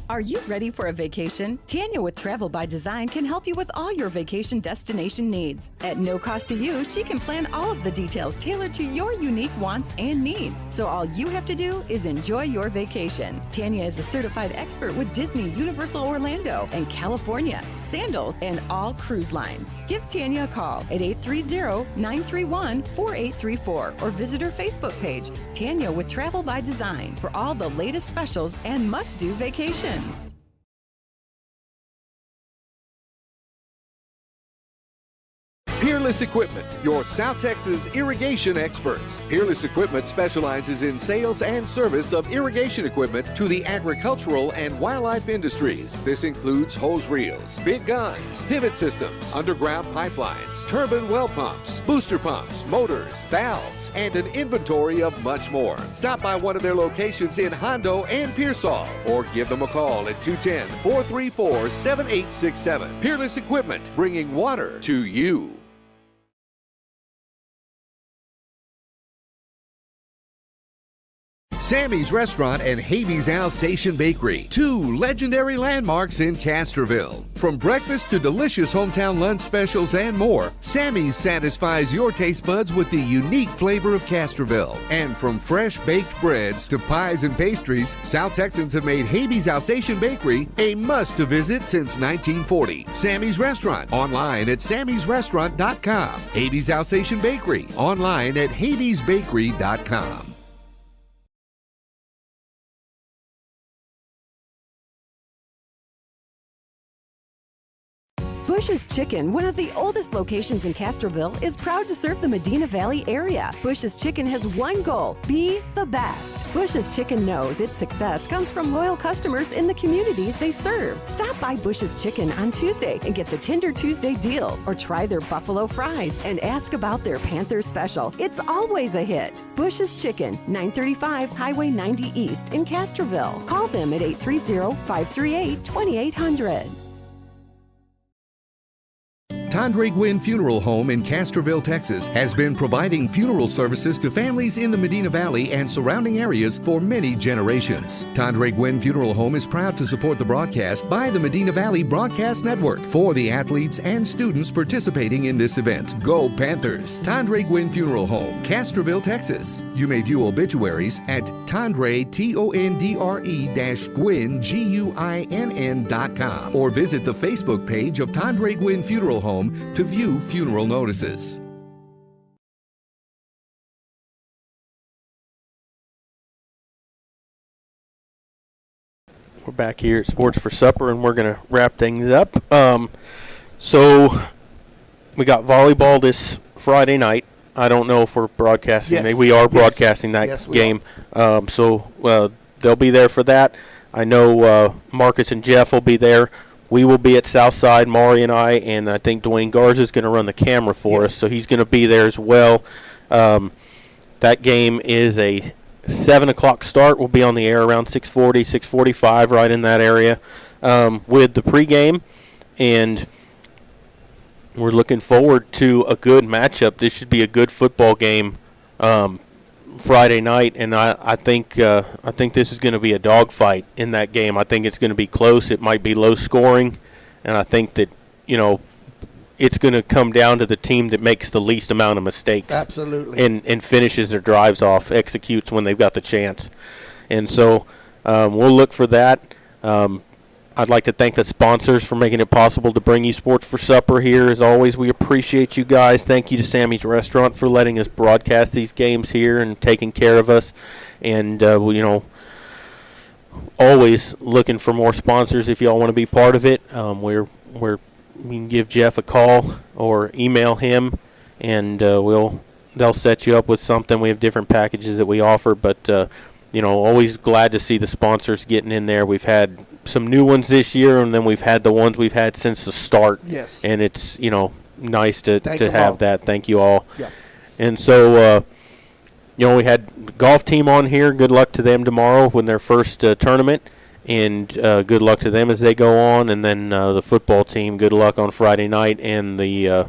Are you ready for a vacation? Tanya with Travel by Design can help you with all your vacation destination needs. At no cost to you, she can plan all of the details tailored to your unique wants and needs. So all you have to do is enjoy your vacation. Tanya is a certified expert with Disney, Universal Orlando, and California, Sandals, and all cruise lines. Give Tanya a call at 830-931-4834 or visit her Facebook page, Tanya with Travel by Design, for all the latest specials and must-do vacations. Peerless Equipment, your South Texas irrigation experts. Peerless Equipment specializes in sales and service of irrigation equipment to the agricultural and wildlife industries. This includes hose reels, big guns, pivot systems, underground pipelines, turbine well pumps, booster pumps, motors, valves, and an inventory of much more. Stop by one of their locations in Hondo and Pearsall, or give them a call at 210-434-7867. Peerless Equipment, bringing water to you. Sammy's Restaurant and Havy's Alsatian Bakery, two legendary landmarks in Castroville. From breakfast to delicious hometown lunch specials and more, Sammy's satisfies your taste buds with the unique flavor of Castroville. And from fresh baked breads to pies and pastries, South Texans have made Havy's Alsatian Bakery a must-to-visit since 1940. Sammy's Restaurant, online at sammysrestaurant.com. Havy's Alsatian Bakery, online at havysbakery.com. Bush's Chicken, one of the oldest locations in Castroville, is proud to serve the Medina Valley area. Bush's Chicken has one goal: be the best. Bush's Chicken knows its success comes from loyal customers in the communities they serve. Stop by Bush's Chicken on Tuesday and get the Tender Tuesday deal, or try their buffalo fries and ask about their Panther special. It's always a hit. Bush's Chicken, 935 Highway 90 East in Castroville. Call them at 830-538-2800. Tondre Gwynn Funeral Home in Castroville, Texas, has been providing funeral services to families in the Medina Valley and surrounding areas for many generations. Tondre Gwynn Funeral Home is proud to support the broadcast by the Medina Valley Broadcast Network for the athletes and students participating in this event. Go Panthers! Tondre Gwynn Funeral Home, Castroville, Texas. You may view obituaries at Tondre, Tondre-Gwynn, Guinn.com, or visit the Facebook page of Tondre Gwynn Funeral Home to view funeral notices. We're back here at Sports for Supper, and we're going to wrap things up. So we got volleyball this Friday night. I don't know if we're broadcasting. Yes. We are broadcasting that game. So they'll be there for that. I know Marcus and Jeff will be there. We will be at Southside, Maury and I think Dwayne Garza is going to run the camera for us, so he's going to be there as well. That game is a 7 o'clock start. We'll be on the air around 6:40, 6:45, right in that area with the pregame, and we're looking forward to a good matchup. This should be a good football game Friday night, and I think this is going to be a dogfight in that game. I think it's going to be close. It might be low scoring, and I think that it's going to come down to the team that makes the least amount of mistakes. Absolutely. And finishes their drives off, executes when they've got the chance, and so we'll look for that. I'd like to thank the sponsors for making it possible to bring you Sports for Supper here. As always, we appreciate you guys. Thank you to Sammy's Restaurant for letting us broadcast these games here and taking care of us. And, always looking for more sponsors if y'all want to be part of it. We can give Jeff a call or email him, and they'll set you up with something. We have different packages that we offer, but always glad to see the sponsors getting in there. We've had some new ones this year, and then we've had the ones we've had since the start. Yes. And it's nice to have all. that. Thank you all. Yeah. And so we had the golf team on here. Good luck to them tomorrow in their first tournament, and good luck to them as they go on. And then the football team, good luck on Friday night, and the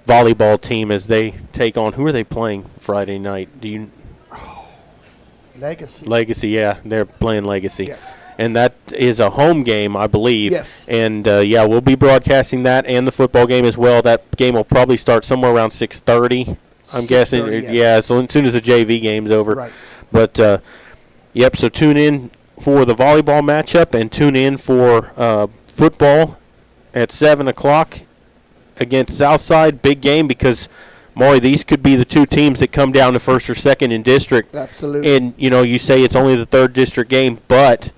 volleyball team as they take on. Who are they playing Friday night? Legacy. Legacy, yeah. They're playing Legacy. Yes. And that is a home game, I believe. Yes. And, we'll be broadcasting that and the football game as well. That game will probably start somewhere around 6:30. I'm guessing. Yes. Yeah, so as soon as the JV game's over. Right. But, so tune in for the volleyball matchup and tune in for football at 7 o'clock against Southside. Big game because, Maury, these could be the two teams that come down to first or second in district. Absolutely. And, you say it's only the third district game, but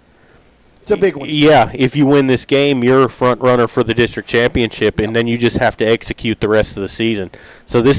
it's a big one. Yeah, if you win this game, you're a front runner for the district championship, and then you just have to execute the rest of the season. So this